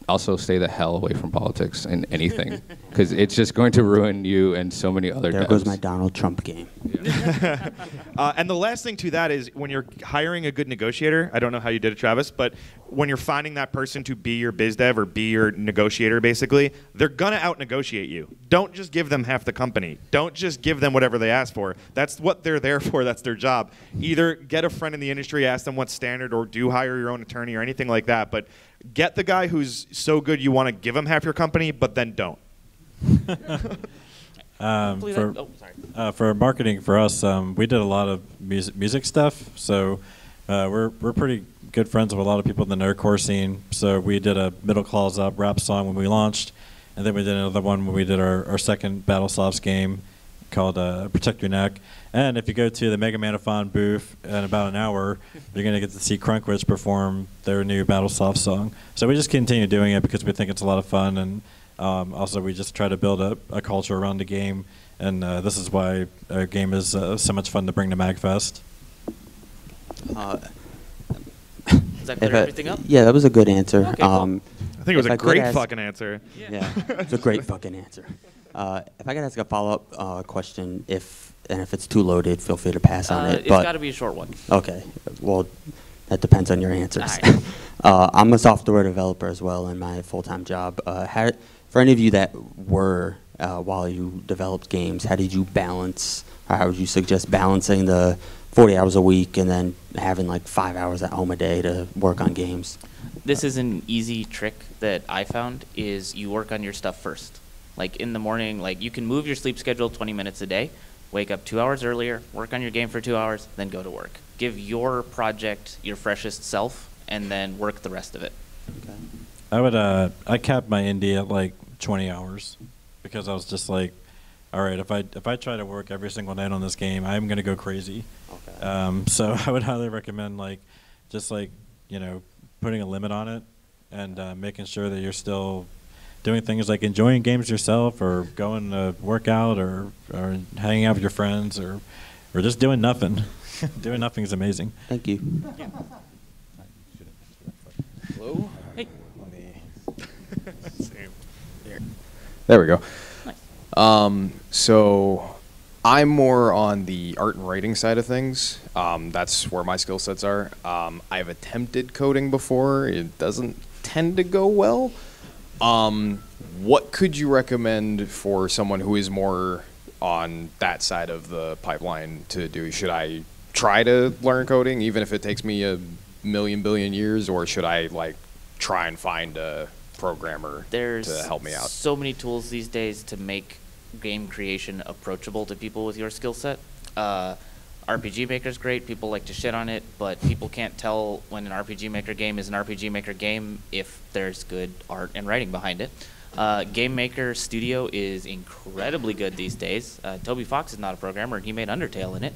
Speaker 2: also stay the hell away from politics and anything, because it's just going to ruin you and so many other
Speaker 12: There
Speaker 2: devs.
Speaker 12: goes my Donald Trump game.
Speaker 3: And the last thing to that is when you're hiring a good negotiator, I don't know how you did it, Travis, but when you're finding that person to be your biz dev or be your negotiator, basically, they're going to out-negotiate you. Don't just give them half the company. Don't just give them whatever they ask for. That's what they're there for. That's their job. Either get a friend in the industry, ask them what's standard, or do hire your own attorney or anything like that. But get the guy who's so good you want to give him half your company, but then don't.
Speaker 4: For marketing for us, we did a lot of music stuff. So we're pretty good friends with a lot of people in the nerdcore scene. So we did a Middle Claws Up rap song when we launched, and then we did another one when we did our second Battlesofts game called Protect Your Neck. And if you go to the Mega Manathon booth in about an hour, you're going to get to see Crunkwitch perform their new Battlesoft song. So we just continue doing it because we think it's a lot of fun, and also we just try to build a culture around the game. And this is why our game is so much fun to bring to MAGFest.
Speaker 1: Does that clear everything up?
Speaker 12: Yeah, that was a good answer.
Speaker 1: Okay, cool.
Speaker 3: I think it was a great fucking answer.
Speaker 12: Yeah, it's a great fucking answer. If I could ask a follow-up question, if it's too loaded, feel free to pass on it.
Speaker 1: It's got to be a short one.
Speaker 12: Okay, well, that depends on your answers.
Speaker 1: All right.
Speaker 12: I'm a software developer as well in my full-time job. For any of you that were, while you developed games, how did you balance, or how would you suggest balancing the 40 hours a week and then having like 5 hours at home a day to work on games?
Speaker 1: This is an easy trick that I found, is you work on your stuff first. Like in the morning, like you can move your sleep schedule 20 minutes a day, wake up 2 hours earlier, work on your game for 2 hours, then go to work. Give your project your freshest self, and then work the rest of it.
Speaker 12: Okay.
Speaker 4: I capped my indie at like 20 hours because I was just like, all right, if I try to work every single night on this game, I'm gonna go crazy.
Speaker 12: Okay.
Speaker 4: So I would highly recommend putting a limit on it and making sure that you're still doing things like enjoying games yourself, or going to work out, or hanging out with your friends, or just doing nothing. Doing nothing is amazing.
Speaker 12: Thank you.
Speaker 1: Yeah.
Speaker 11: Hello?
Speaker 1: Hey.
Speaker 11: There we go.
Speaker 1: Nice.
Speaker 11: So I'm more on the art and writing side of things. That's where my skill sets are. I've attempted coding before. It doesn't tend to go well. What could you recommend for someone who is more on that side of the pipeline to do? Should I try to learn coding, even if it takes me a billion years, or should I try and find a programmer to help me out?
Speaker 1: There's so many tools these days to make game creation approachable to people with your skill set. RPG Maker's great. People like to shit on it, but people can't tell when an RPG Maker game is an RPG Maker game if there's good art and writing behind it. Game Maker Studio is incredibly good these days. Toby Fox is not a programmer, and he made Undertale in it.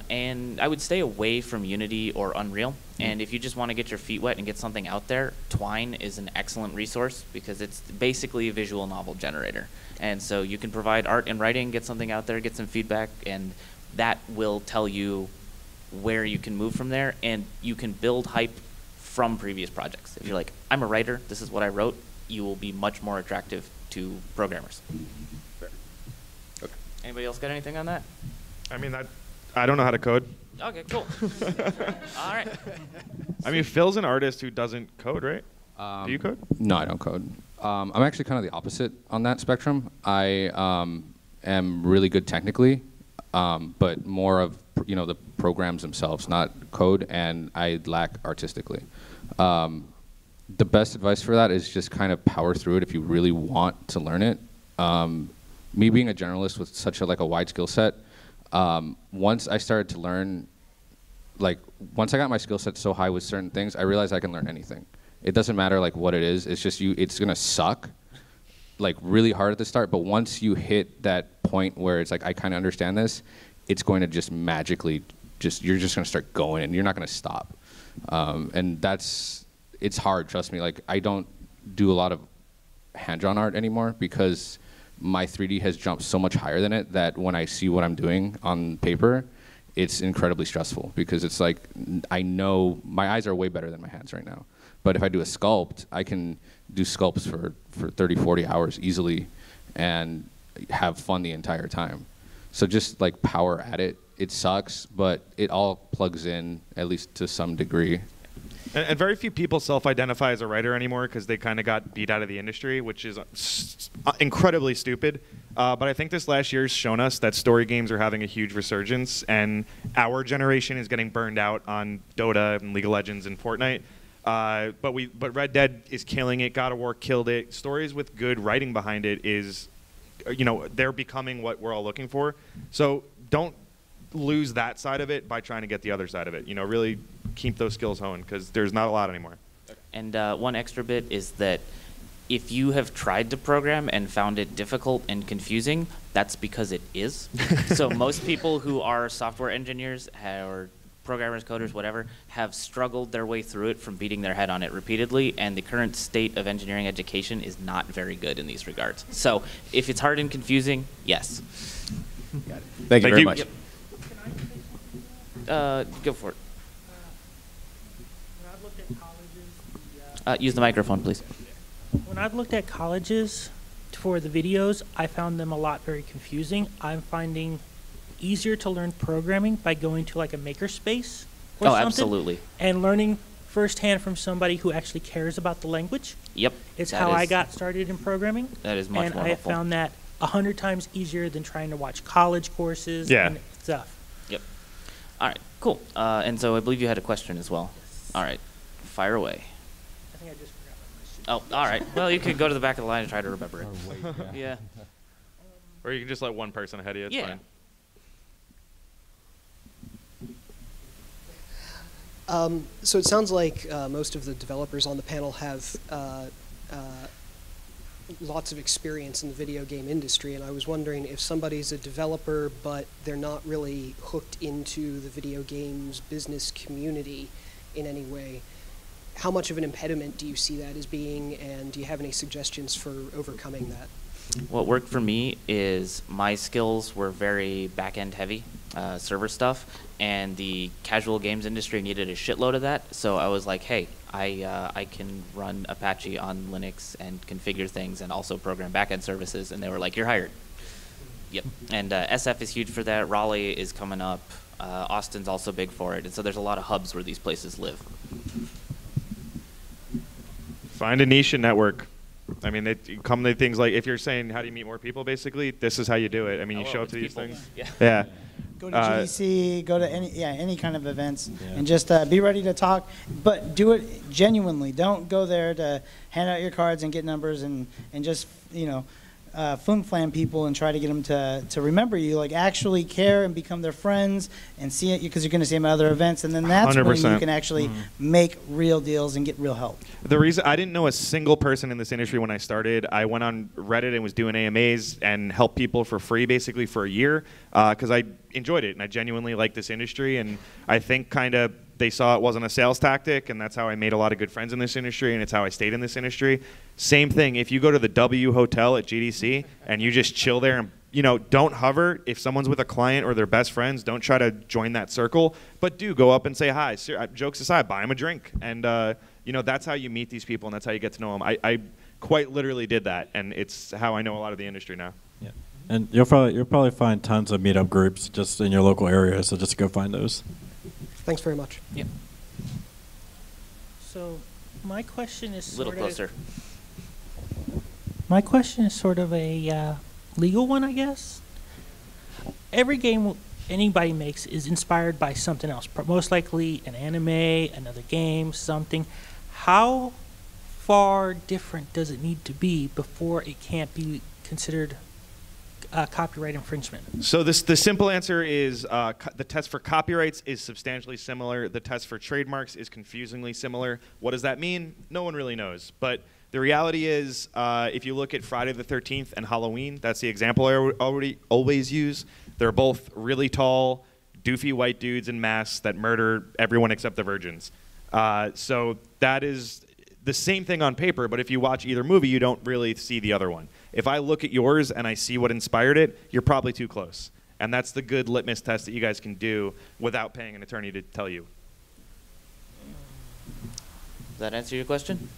Speaker 1: And I would stay away from Unity or Unreal. And if you just want to get your feet wet and get something out there, Twine is an excellent resource because it's basically a visual novel generator. And so you can provide art and writing, get something out there, get some feedback, and that will tell you where you can move from there. And you can build hype from previous projects. If you're like, I'm a writer, this is what I wrote, you will be much more attractive to programmers.
Speaker 11: Okay.
Speaker 1: Anybody else got anything on that?
Speaker 3: I mean, I don't know how to code.
Speaker 1: Okay, cool. All right.
Speaker 3: I mean, Phil's an artist who doesn't code, right? Do you code?
Speaker 2: No, I don't code. I'm actually kind of the opposite on that spectrum. I am really good technically, but more of the programs themselves, not code, and I lack artistically. The best advice for that is just kind of power through it if you really want to learn it. Me being a generalist with such a wide skill set, once I started to learn, once I got my skill set so high with certain things, I realized I can learn anything. It doesn't matter what it is. It's just it's gonna suck, like really hard at the start, but once you hit that point where it's like, I kind of understand this, it's going to just magically you're just going to start going and you're not going to stop. And it's hard, trust me. Like, I don't do a lot of hand-drawn art anymore because my 3D has jumped so much higher than it that when I see what I'm doing on paper, it's incredibly stressful because it's like, I know my eyes are way better than my hands right now. But if I do a sculpt, I can do sculpts for 30, 40 hours easily and have fun the entire time. So just like power at it. It sucks, but it all plugs in, at least to some degree.
Speaker 3: And very few people self-identify as a writer anymore because they kind of got beat out of the industry, which is incredibly stupid. But I think this last year's shown us that story games are having a huge resurgence, and our generation is getting burned out on Dota and League of Legends and Fortnite. But Red Dead is killing it. God of War killed it. Stories with good writing behind it is, they're becoming what we're all looking for. So don't lose that side of it by trying to get the other side of it. Really keep those skills honed because there's not a lot anymore.
Speaker 1: And one extra bit is that if you have tried to program and found it difficult and confusing, that's because it is. So most people who are software engineers or programmers, coders, whatever, have struggled their way through it from beating their head on it repeatedly, and the current state of engineering education is not very good in these regards. So if it's hard and confusing, yes.
Speaker 11: Got it. Thank you very much.
Speaker 1: Yep. Go for it.
Speaker 13: When I've looked at colleges,
Speaker 1: use the microphone, please.
Speaker 13: when I've looked at colleges for the videos, I found them a lot very confusing. I'm finding easier to learn programming by going to like a makerspace or something.
Speaker 1: Absolutely.
Speaker 13: And learning firsthand from somebody who actually cares about the language.
Speaker 1: Yep.
Speaker 13: It's how I got started in programming.
Speaker 1: That is much more
Speaker 13: helpful. And I have found that 100 times easier than trying to watch college courses and stuff.
Speaker 1: Yep. All right, cool. And so I believe you had a question as well. Yes. All right, fire away.
Speaker 13: I think I just forgot my question.
Speaker 1: Oh, all right. Well, you could go to the back of the line and try to remember it. Yeah.
Speaker 3: Or you can just let one person ahead of you. It's fine.
Speaker 14: So it sounds like most of the developers on the panel have lots of experience in the video game industry, and I was wondering if somebody's a developer but they're not really hooked into the video games business community in any way, how much of an impediment do you see that as being, and do you have any suggestions for overcoming that?
Speaker 1: What worked for me is my skills were very back-end heavy, server stuff, and the casual games industry needed a shitload of that. So I was like, hey, I can run Apache on Linux and configure things and also program back-end services. And they were like, you're hired. Yep. And SF is huge for that. Raleigh is coming up. Austin's also big for it. And so there's a lot of hubs where these places live.
Speaker 3: Find a niche and network. I mean, come to things like, if you're saying, how do you meet more people, basically, this is how you do it. I mean, you show up to these things. Yeah.
Speaker 5: Go to GDC, go to any kind of events, and just be ready to talk, but do it genuinely. Don't go there to hand out your cards and get numbers and just, flim-flam people and try to get them to remember you. Like, actually care and become their friends and see it, because you're going to see them at other events, and then that's 100%. When you can actually make real deals and get real help.
Speaker 3: The reason I didn't know a single person in this industry when I started, I went on Reddit and was doing AMAs and helped people for free basically for a year because I enjoyed it and I genuinely liked this industry, and I think kind of they saw it wasn't a sales tactic, and that's how I made a lot of good friends in this industry, and it's how I stayed in this industry. Same thing, if you go to the W Hotel at GDC and you just chill there and don't hover. If someone's with a client or their best friends, don't try to join that circle, but do go up and say hi. Jokes aside, buy them a drink, and that's how you meet these people, and that's how you get to know them. I quite literally did that, and it's how I know a lot of the industry now.
Speaker 4: Yeah. And you'll probably find tons of meetup groups just in your local area, so just go find those.
Speaker 14: Thanks very much.
Speaker 1: Yeah.
Speaker 13: So my question is
Speaker 1: a little closer.
Speaker 13: My question is sort of a legal one, I guess. Every game anybody makes is inspired by something else, most likely an anime, another game, something. How far different does it need to be before it can't be considered copyright infringement?
Speaker 3: So the simple answer is the test for copyrights is substantially similar. The test for trademarks is confusingly similar. What does that mean? No one really knows. But The reality is, if you look at Friday the 13th and Halloween, that's the example I always use. They're both really tall, doofy white dudes in masks that murder everyone except the virgins. So that is the same thing on paper, but if you watch either movie, you don't really see the other one. If I look at yours and I see what inspired it, you're probably too close. And that's the good litmus test that you guys can do without paying an attorney to tell you.
Speaker 1: Does that answer your question?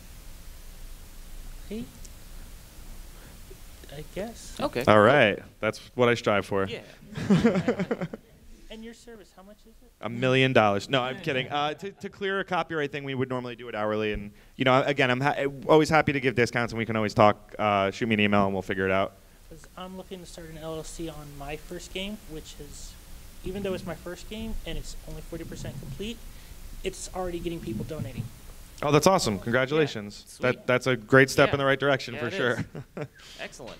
Speaker 13: Hey, I guess.
Speaker 1: Okay.
Speaker 3: All right. That's what I strive for.
Speaker 13: Yeah. And your service, how much is it?
Speaker 3: $1 million. No, I'm kidding. To clear a copyright thing, we would normally do it hourly. And, you know, again, I'm always happy to give discounts, and we can always talk. Shoot me an email, and we'll figure it out.
Speaker 13: Because I'm looking to start an LLC on my first game, which is, even though it's my first game and it's only 40% complete, it's already getting people donating.
Speaker 3: Oh, that's awesome. Congratulations.
Speaker 1: Yeah,
Speaker 3: That's a great step
Speaker 1: Yeah.
Speaker 3: in the right direction,
Speaker 1: Yeah,
Speaker 3: for
Speaker 1: it
Speaker 3: sure.
Speaker 1: is. Excellent.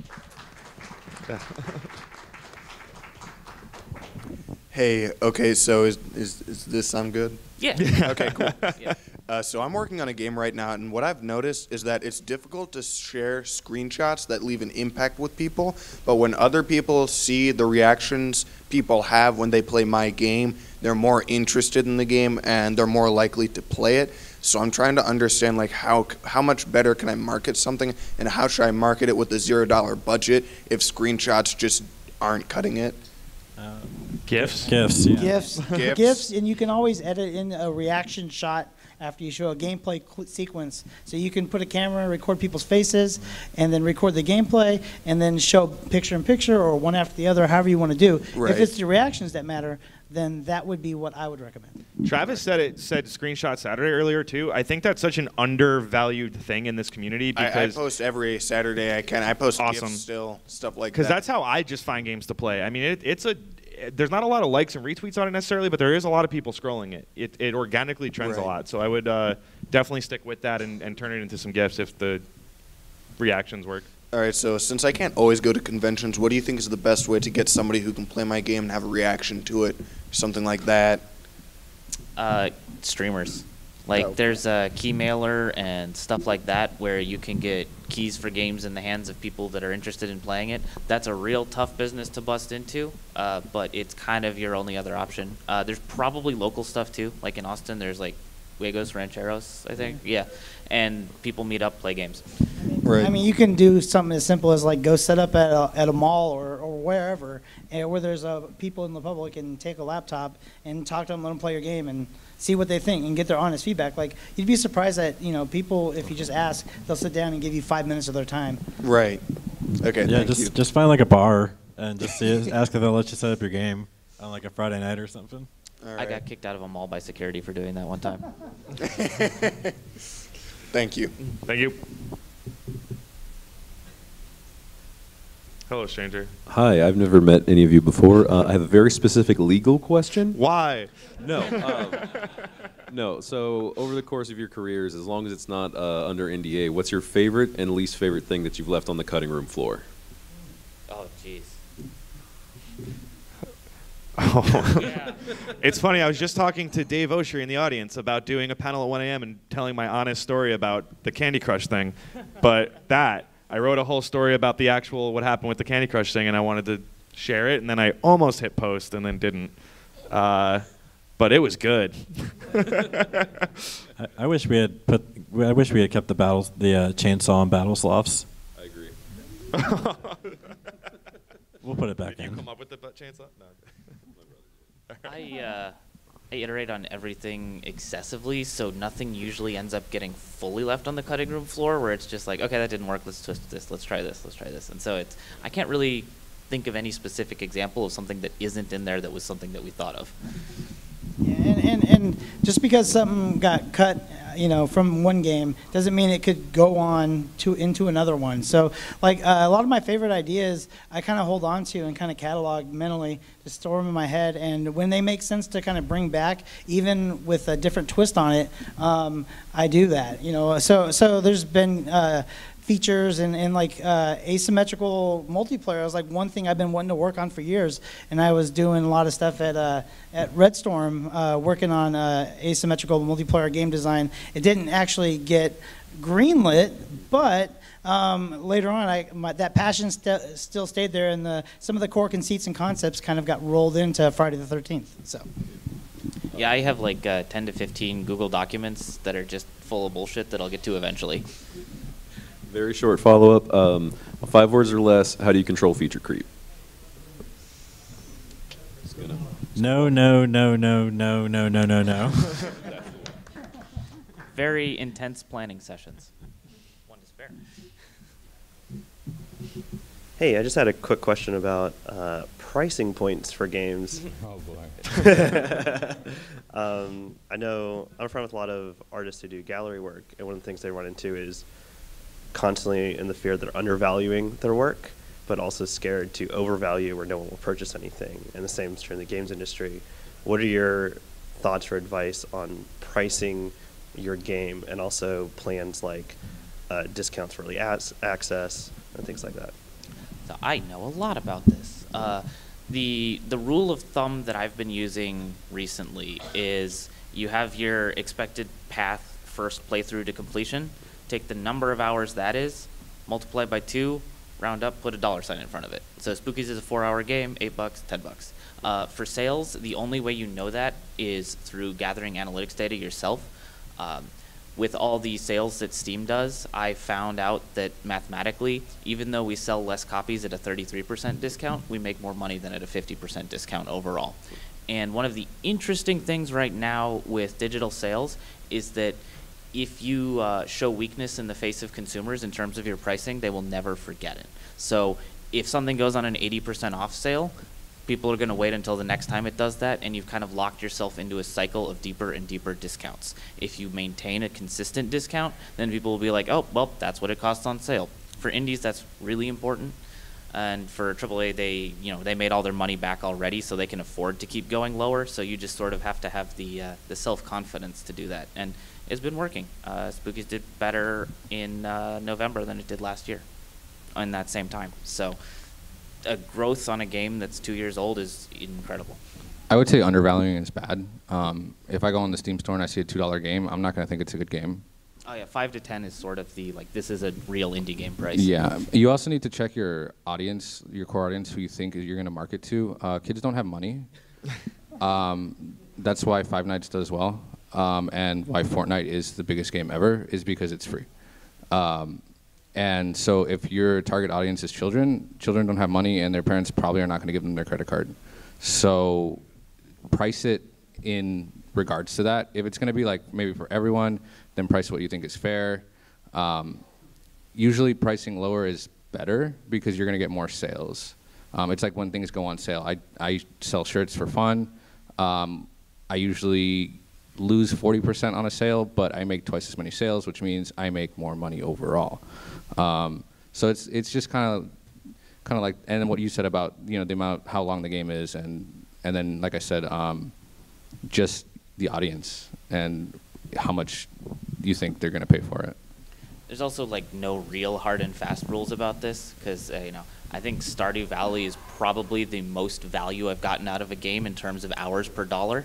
Speaker 15: Hey, okay, so is this sound good?
Speaker 1: Yeah.
Speaker 15: Okay, cool.
Speaker 1: Yeah.
Speaker 15: So I'm working on a game right now, and what I've noticed is that it's difficult to share screenshots that leave an impact with people, but when other people see the reactions people have when they play my game, they're more interested in the game, and they're more likely to play it. So I'm trying to understand, like, how much better can I market something, and how should I market it with a $0 budget if screenshots just aren't cutting it?
Speaker 3: GIFs?
Speaker 4: GIFs, yeah.
Speaker 5: GIFs, and you can always edit in a reaction shot after you show a gameplay sequence. So you can put a camera, record people's faces, and then record the gameplay, and then show picture-in-picture or one after the other, however you want to do.
Speaker 15: Right.
Speaker 5: If it's the reactions that matter, then that would be what I would recommend.
Speaker 3: Travis said Screenshot Saturday earlier, too. I think that's such an undervalued thing in this community because
Speaker 15: I post every Saturday I can. I post
Speaker 3: Awesome.
Speaker 15: GIFs still, stuff like that.
Speaker 3: because that's how I just find games to play. I mean, there's not a lot of likes and retweets on it necessarily, but there is a lot of people scrolling it. It organically trends a
Speaker 15: Right.
Speaker 3: lot. So I would definitely stick with that and turn it into some GIFs if the reactions work.
Speaker 15: All right, so since I can't always go to conventions, what do you think is the best way to get somebody who can play my game and have a reaction to it? Something like that.
Speaker 1: Streamers. Like,
Speaker 15: Oh.
Speaker 1: there's a key mailer and stuff like that where you can get keys for games in the hands of people that are interested in playing it. That's a real tough business to bust into, but it's kind of your only other option. There's probably local stuff, too. Like in Austin, there's, like, Juegos Rancheros, I think. Yeah. And people meet up, play games.
Speaker 15: Right.
Speaker 5: I mean, you can do something as simple as like go set up at a mall or wherever, where there's people in the public, and take a laptop and talk to them, let them play your game, and see what they think and get their honest feedback. Like, you'd be surprised that people, if you just ask, they'll sit down and give you 5 minutes of their time.
Speaker 15: Right. Okay.
Speaker 4: Yeah,
Speaker 15: thank you.
Speaker 4: just find like a bar and just ask if they'll let you set up your game on like a Friday night or something.
Speaker 15: All
Speaker 1: I
Speaker 15: right.
Speaker 1: got kicked out of a mall by security for doing that one time.
Speaker 15: Thank you.
Speaker 3: Thank you. Hello, stranger.
Speaker 16: Hi, I've never met any of you before. I have a very specific legal question.
Speaker 3: Why?
Speaker 16: No. No. So, over the course of your careers, as long as it's not under NDA, what's your favorite and least favorite thing that you've left on the cutting room floor?
Speaker 1: Oh, jeez.
Speaker 3: Oh.
Speaker 13: Yeah.
Speaker 3: It's funny. I was just talking to Dave Oshry in the audience about doing a panel at 1 a.m. and telling my honest story about the Candy Crush thing. But I wrote a whole story about the actual what happened with the Candy Crush thing, and I wanted to share it, and then I almost hit post and then didn't. But it was good.
Speaker 4: I wish we had kept the chainsaw in battle sloughs.
Speaker 16: I agree.
Speaker 4: We'll put it back
Speaker 3: Did
Speaker 4: in.
Speaker 3: you come up with the chainsaw? No.
Speaker 1: I iterate on everything excessively, so nothing usually ends up getting fully left on the cutting room floor, where it's just like, okay, that didn't work, let's twist this, let's try this. And so I can't really think of any specific example of something that isn't in there that was something that we thought of.
Speaker 5: Yeah, and just because something got cut, from one game doesn't mean it could go on into another one. So, like a lot of my favorite ideas, I kind of hold on to and kind of catalog mentally to store them in my head. And when they make sense to kind of bring back, even with a different twist on it, I do that. So there's been features and like asymmetrical multiplayer. It was like one thing I've been wanting to work on for years, and I was doing a lot of stuff at Red Storm, working on asymmetrical multiplayer game design. It didn't actually get greenlit, but later on, that passion still stayed there, and some of the core conceits and concepts kind of got rolled into Friday the 13th. So.
Speaker 1: Yeah, I have like 10 to 15 Google documents that are just full of bullshit that I'll get to eventually.
Speaker 16: Very short follow-up. 5 words or less, how do you control feature creep?
Speaker 4: No.
Speaker 1: Very intense planning sessions. One to spare.
Speaker 17: Hey, I just had a quick question about pricing points for games.
Speaker 2: Oh, boy.
Speaker 17: I know I'm friends with a lot of artists who do gallery work, and one of the things they run into is constantly in the fear that they're undervaluing their work, but also scared to overvalue where no one will purchase anything. And the same is true in the games industry. What are your thoughts or advice on pricing your game, and also plans like discounts for early access and things like that?
Speaker 1: So I know a lot about this. The rule of thumb that I've been using recently is you have your expected path first playthrough to completion. Take the number of hours that is, multiply by 2, round up, put a $sign in front of it. So Spookies is a 4-hour game, $8, $10. For sales, the only way you know that is through gathering analytics data yourself. With all the sales that Steam does, I found out that mathematically, even though we sell less copies at a 33% discount, we make more money than at a 50% discount overall. And one of the interesting things right now with digital sales is that if you show weakness in the face of consumers in terms of your pricing, they will never forget it. So if something goes on an 80% off sale, people are going to wait until the next time it does that, and you've kind of locked yourself into a cycle of deeper and deeper discounts. If you maintain a consistent discount, then people will be like, oh, well, that's what it costs on sale. For indies, that's really important. And for AAA, they made all their money back already, so they can afford to keep going lower. So you just sort of have to have the self-confidence to do that. And it's been working. Spookies did better in November than it did last year in that same time. So a growth on a game that's 2 years old is incredible.
Speaker 2: I would say undervaluing is bad. If I go on the Steam store and I see a $2 game, I'm not going to think it's a good game.
Speaker 1: Oh yeah, 5 to 10 is sort of the this is a real indie game price.
Speaker 2: Yeah, you also need to check your audience, your core audience, who you think you're going to market to. Kids don't have money. That's why Five Nights does well, and why Fortnite is the biggest game ever is because it's free. And so if your target audience is children don't have money, and their parents probably are not going to give them their credit card. So price it in regards to that. If it's going to be like maybe for everyone, then price what you think is fair. Usually pricing lower is better because you're going to get more sales. It's like when things go on sale. I sell shirts for fun. I usually lose 40% on a sale, but I make twice as many sales, which means I make more money overall. So it's just kind of like, and then what you said about the amount, how long the game is, and then like I said, just the audience and how much you think they're going to pay for it.
Speaker 1: There's also like no real hard and fast rules about this because I think Stardew Valley is probably the most value I've gotten out of a game in terms of hours per dollar.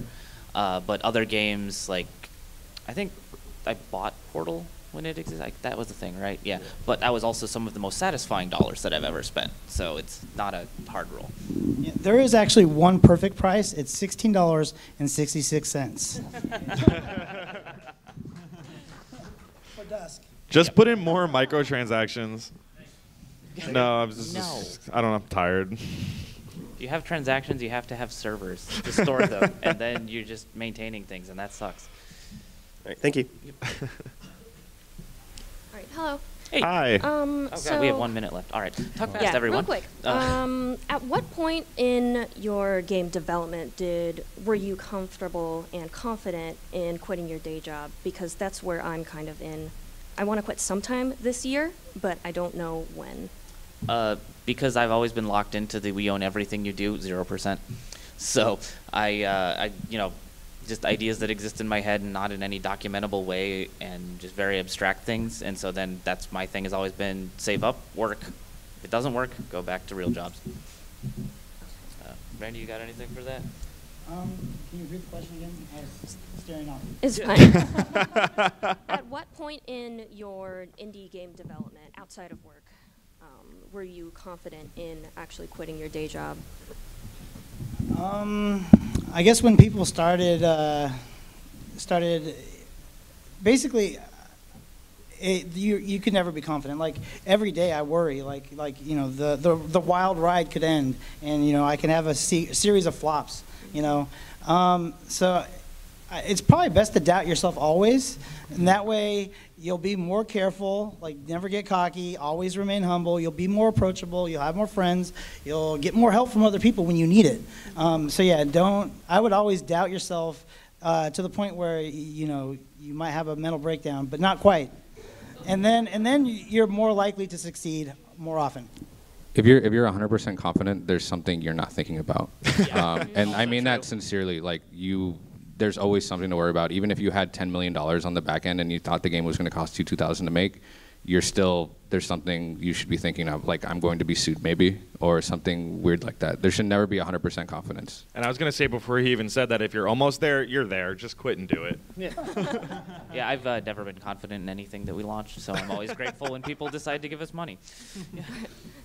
Speaker 1: But other games, like I think I bought Portal when it existed. That was the thing, right? Yeah. But that was also some of the most satisfying dollars that I've ever spent. So it's not a hard rule.
Speaker 5: Yeah, there is actually one perfect price. It's $16.66. For dusk.
Speaker 3: Just put in more microtransactions. No, I don't know. I'm tired.
Speaker 1: If you have transactions, you have to have servers to store them, and then you're just maintaining things, and that sucks.
Speaker 17: All right, thank you.
Speaker 18: All right, hello.
Speaker 1: Hey.
Speaker 3: Hi.
Speaker 1: Oh God, we have 1 minute left. All right, talk fast, everyone.
Speaker 18: Real quick. At what point in your game development were you comfortable and confident in quitting your day job? Because that's where I'm kind of in. I want to quit sometime this year, but I don't know when.
Speaker 1: Because I've always been locked into the we own everything you do 0%. So I just ideas that exist in my head and not in any documentable way and just very abstract things. And so then that's my thing has always been save up, work. If it doesn't work, go back to real jobs. Randy, you got anything for that?
Speaker 5: Can you repeat the question again? I was staring off.
Speaker 18: It's fine. At what point in your indie game development, outside of work, were you confident in actually quitting your day job?
Speaker 5: I guess when people started basically, you could never be confident. Like every day I worry, like the wild ride could end, and I can have a series of flops. So it's probably best to doubt yourself always, and that way you'll be more careful, like never get cocky, always remain humble, you'll be more approachable, you'll have more friends, you'll get more help from other people when you need it. So yeah, I would always doubt yourself to the point where you might have a mental breakdown, but not quite. And then you're more likely to succeed more often.
Speaker 2: If you're 100% confident, there's something you're not thinking about. And I mean that sincerely. Like there's always something to worry about. Even if you had $10 million on the back end and you thought the game was going to cost you $2,000 to make, there's something you should be thinking of, like I'm going to be sued maybe, or something weird like that. There should never be 100% confidence.
Speaker 3: And I was going to say before he even said that, if you're almost there, you're there. Just quit and do it.
Speaker 1: Yeah, yeah. I've never been confident in anything that we launch, so I'm always grateful when people decide to give us money.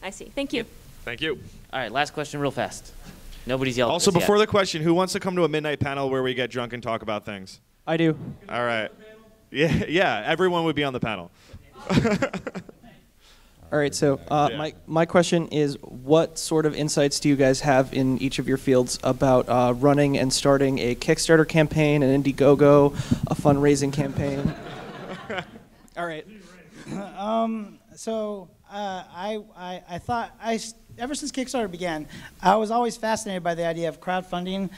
Speaker 18: I see. Thank you.
Speaker 1: Yep.
Speaker 3: Thank you.
Speaker 1: All right, last question real fast. Nobody's yelled.
Speaker 3: Also,
Speaker 1: at us
Speaker 3: before
Speaker 1: yet.
Speaker 3: the question, who wants to come to a midnight panel where we get drunk and talk about things?
Speaker 19: I do.
Speaker 3: All right. Yeah, everyone would be on the panel.
Speaker 19: All right, so my question is, what sort of insights do you guys have in each of your fields about running and starting a Kickstarter campaign, an Indiegogo, a fundraising campaign? All right.
Speaker 5: So I thought ever since Kickstarter began, I was always fascinated by the idea of crowdfunding,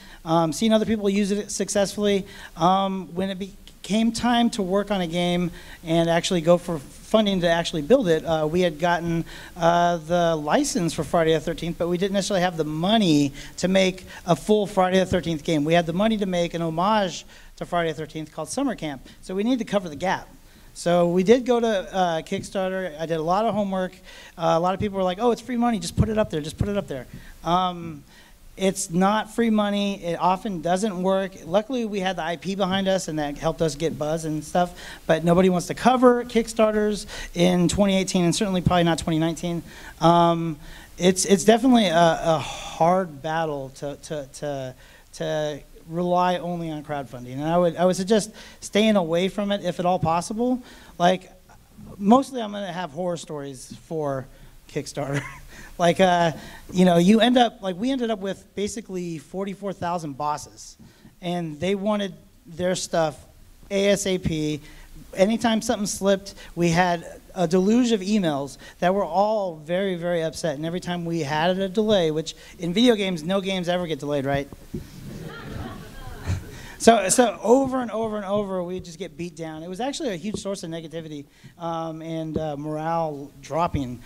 Speaker 5: seeing other people use it successfully. When it came time to work on a game and actually go for funding to actually build it, we had gotten the license for Friday the 13th, but we didn't necessarily have the money to make a full Friday the 13th game. We had the money to make an homage to Friday the 13th called Summer Camp, so we needed to cover the gap. So we did go to Kickstarter. I did a lot of homework. A lot of people were like, oh, it's free money, just put it up there, just put it up there. It's not free money. It often doesn't work. Luckily, we had the IP behind us, and that helped us get buzz and stuff. But nobody wants to cover Kickstarters in 2018, and certainly probably not 2019. It's definitely a hard battle to rely only on crowdfunding, and I would suggest staying away from it if at all possible. Like, mostly I'm going to have horror stories for Kickstarter. Like, you end up, like we ended up with basically 44,000 bosses, and they wanted their stuff ASAP. Anytime something slipped, we had a deluge of emails that were all very, very upset, and every time we had a delay, which in video games, no games ever get delayed, right? So over and over and over, we just get beat down. It was actually a huge source of negativity and morale dropping,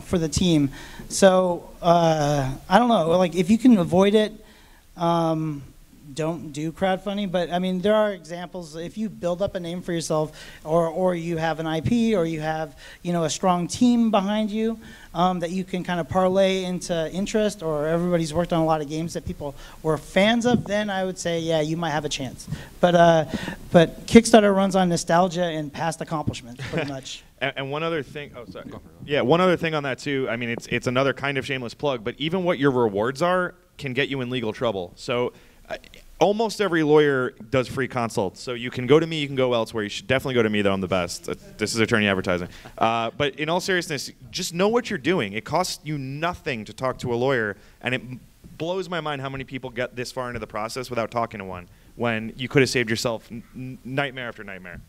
Speaker 5: for the team. So I don't know, like if you can avoid it, don't do crowdfunding. But I mean, there are examples. If you build up a name for yourself, or you have an IP, or you have a strong team behind you that you can kind of parlay into interest, or everybody's worked on a lot of games that people were fans of, then I would say, yeah, you might have a chance. But Kickstarter runs on nostalgia and past accomplishments, pretty much.
Speaker 3: And one other thing, yeah, one other thing on that too. I mean, it's another kind of shameless plug, but even what your rewards are can get you in legal trouble. So almost every lawyer does free consults. So you can go to me, you can go elsewhere. You should definitely go to me, though. I'm the best. This is attorney advertising. But in all seriousness, just know what you're doing. It costs you nothing to talk to a lawyer, and it blows my mind how many people get this far into the process without talking to one, when you could have saved yourself nightmare after nightmare.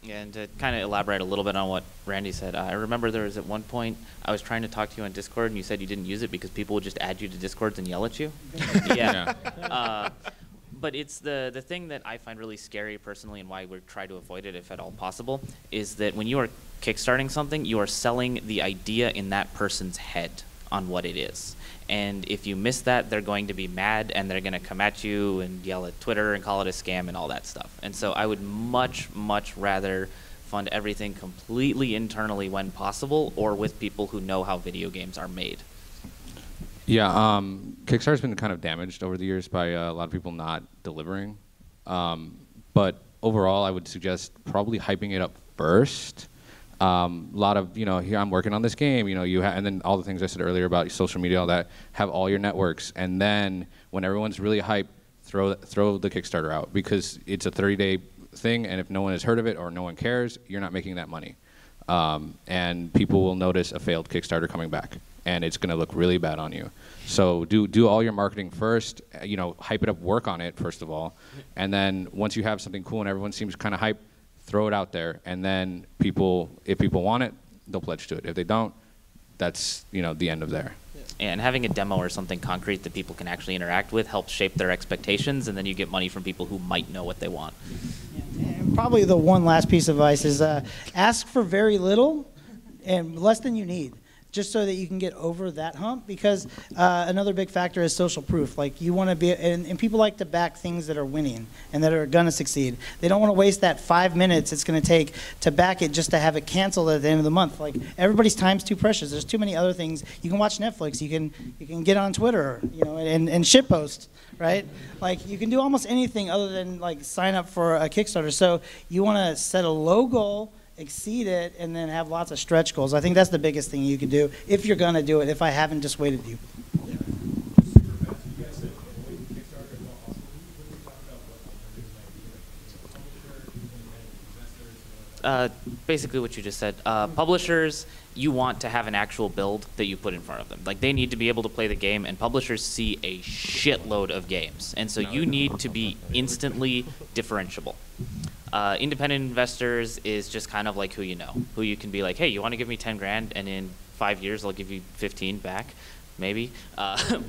Speaker 1: Yeah, and to kind of elaborate a little bit on what Randy said, I remember there was at one point I was trying to talk to you on Discord, and you said you didn't use it because people would just add you to Discords and yell at you. Yeah. But it's the thing that I find really scary personally, and why we try to avoid it if at all possible, is that when you are kickstarting something, you are selling the idea in that person's head on what it is. And if you miss that, they're going to be mad, and they're going to come at you and yell at Twitter and call it a scam and all that stuff. And so I would much, much rather fund everything completely internally when possible, or with people who know how video games are made.
Speaker 2: Yeah, Kickstarter's been kind of damaged over the years by a lot of people not delivering. But overall, I would suggest probably hyping it up first. A lot of, here I'm working on this game, and then all the things I said earlier about social media, all that, have all your networks. And then when everyone's really hyped, throw the Kickstarter out, because it's a 30-day thing, and if no one has heard of it or no one cares, you're not making that money. And people will notice a failed Kickstarter coming back, and it's going to look really bad on you. So do all your marketing first, hype it up, work on it first of all, and then once you have something cool and everyone seems kind of hyped, throw it out there, and then if people want it, they'll pledge to it. If they don't, that's the end of there.
Speaker 1: And having a demo or something concrete that people can actually interact with helps shape their expectations, and then you get money from people who might know what they want.
Speaker 5: And probably the one last piece of advice is ask for very little and less than you need, just so that you can get over that hump, because another big factor is social proof. Like, you want to be, and people like to back things that are winning and that are going to succeed. They don't want to waste that 5 minutes it's going to take to back it just to have it canceled at the end of the month. Like, everybody's time's too precious. There's too many other things. You can watch Netflix. You can get on Twitter, and shitpost, right? Like, you can do almost anything other than like sign up for a Kickstarter. So you want to set a low goal, exceed it, and then have lots of stretch goals. I think that's the biggest thing you can do if you're going to do it, if I haven't dissuaded you.
Speaker 1: Basically what you just said. Publishers, you want to have an actual build that you put in front of them. Like, they need to be able to play the game, and publishers see a shitload of games. And so you need to be instantly differentiable. Independent investors is just kind of like who you can be like, hey, you want to give me 10 grand, and in 5 years I'll give you 15 back, maybe,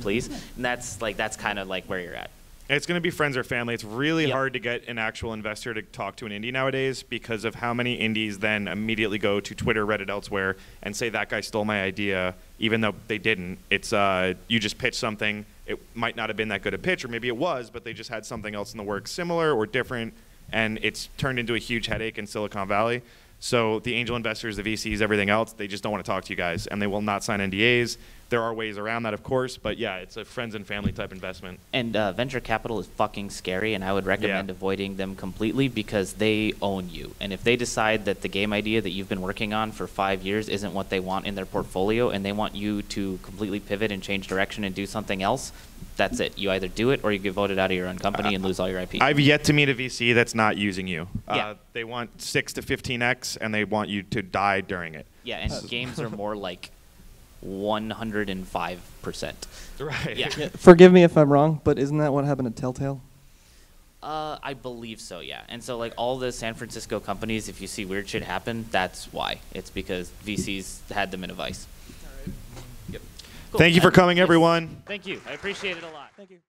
Speaker 1: please. And that's kind of like where you're at.
Speaker 3: It's going to be friends or family. It's really hard to get an actual investor to talk to an indie nowadays, because of how many indies then immediately go to Twitter, Reddit, elsewhere, and say that guy stole my idea, even though they didn't. It's you just pitch something. It might not have been that good a pitch, or maybe it was, but they just had something else in the works similar or different, and it's turned into a huge headache in Silicon Valley. So the angel investors, the VCs, everything else, they just don't want to talk to you guys, and they will not sign NDAs. There are ways around that, of course, but yeah, it's a friends and family type investment.
Speaker 1: And venture capital is fucking scary, and I would recommend avoiding them completely, because they own you. And if they decide that the game idea that you've been working on for 5 years isn't what they want in their portfolio, and they want you to completely pivot and change direction and do something else, that's it. You either do it or you get voted out of your own company and lose all your IP.
Speaker 3: I've yet to meet a VC that's not using you. They want 6 to 15x, and they want you to die during it.
Speaker 1: Yeah, and games are more like 105%.
Speaker 3: Right.
Speaker 1: Yeah.
Speaker 19: Forgive me if I'm wrong, but isn't that what happened at Telltale?
Speaker 1: I believe so, yeah. And so, like, all the San Francisco companies, if you see weird shit happen, that's why. It's because VCs had them in a vice.
Speaker 3: Yep. Cool. Thank you for coming, everyone.
Speaker 1: Thank you. I appreciate it a lot.
Speaker 19: Thank you.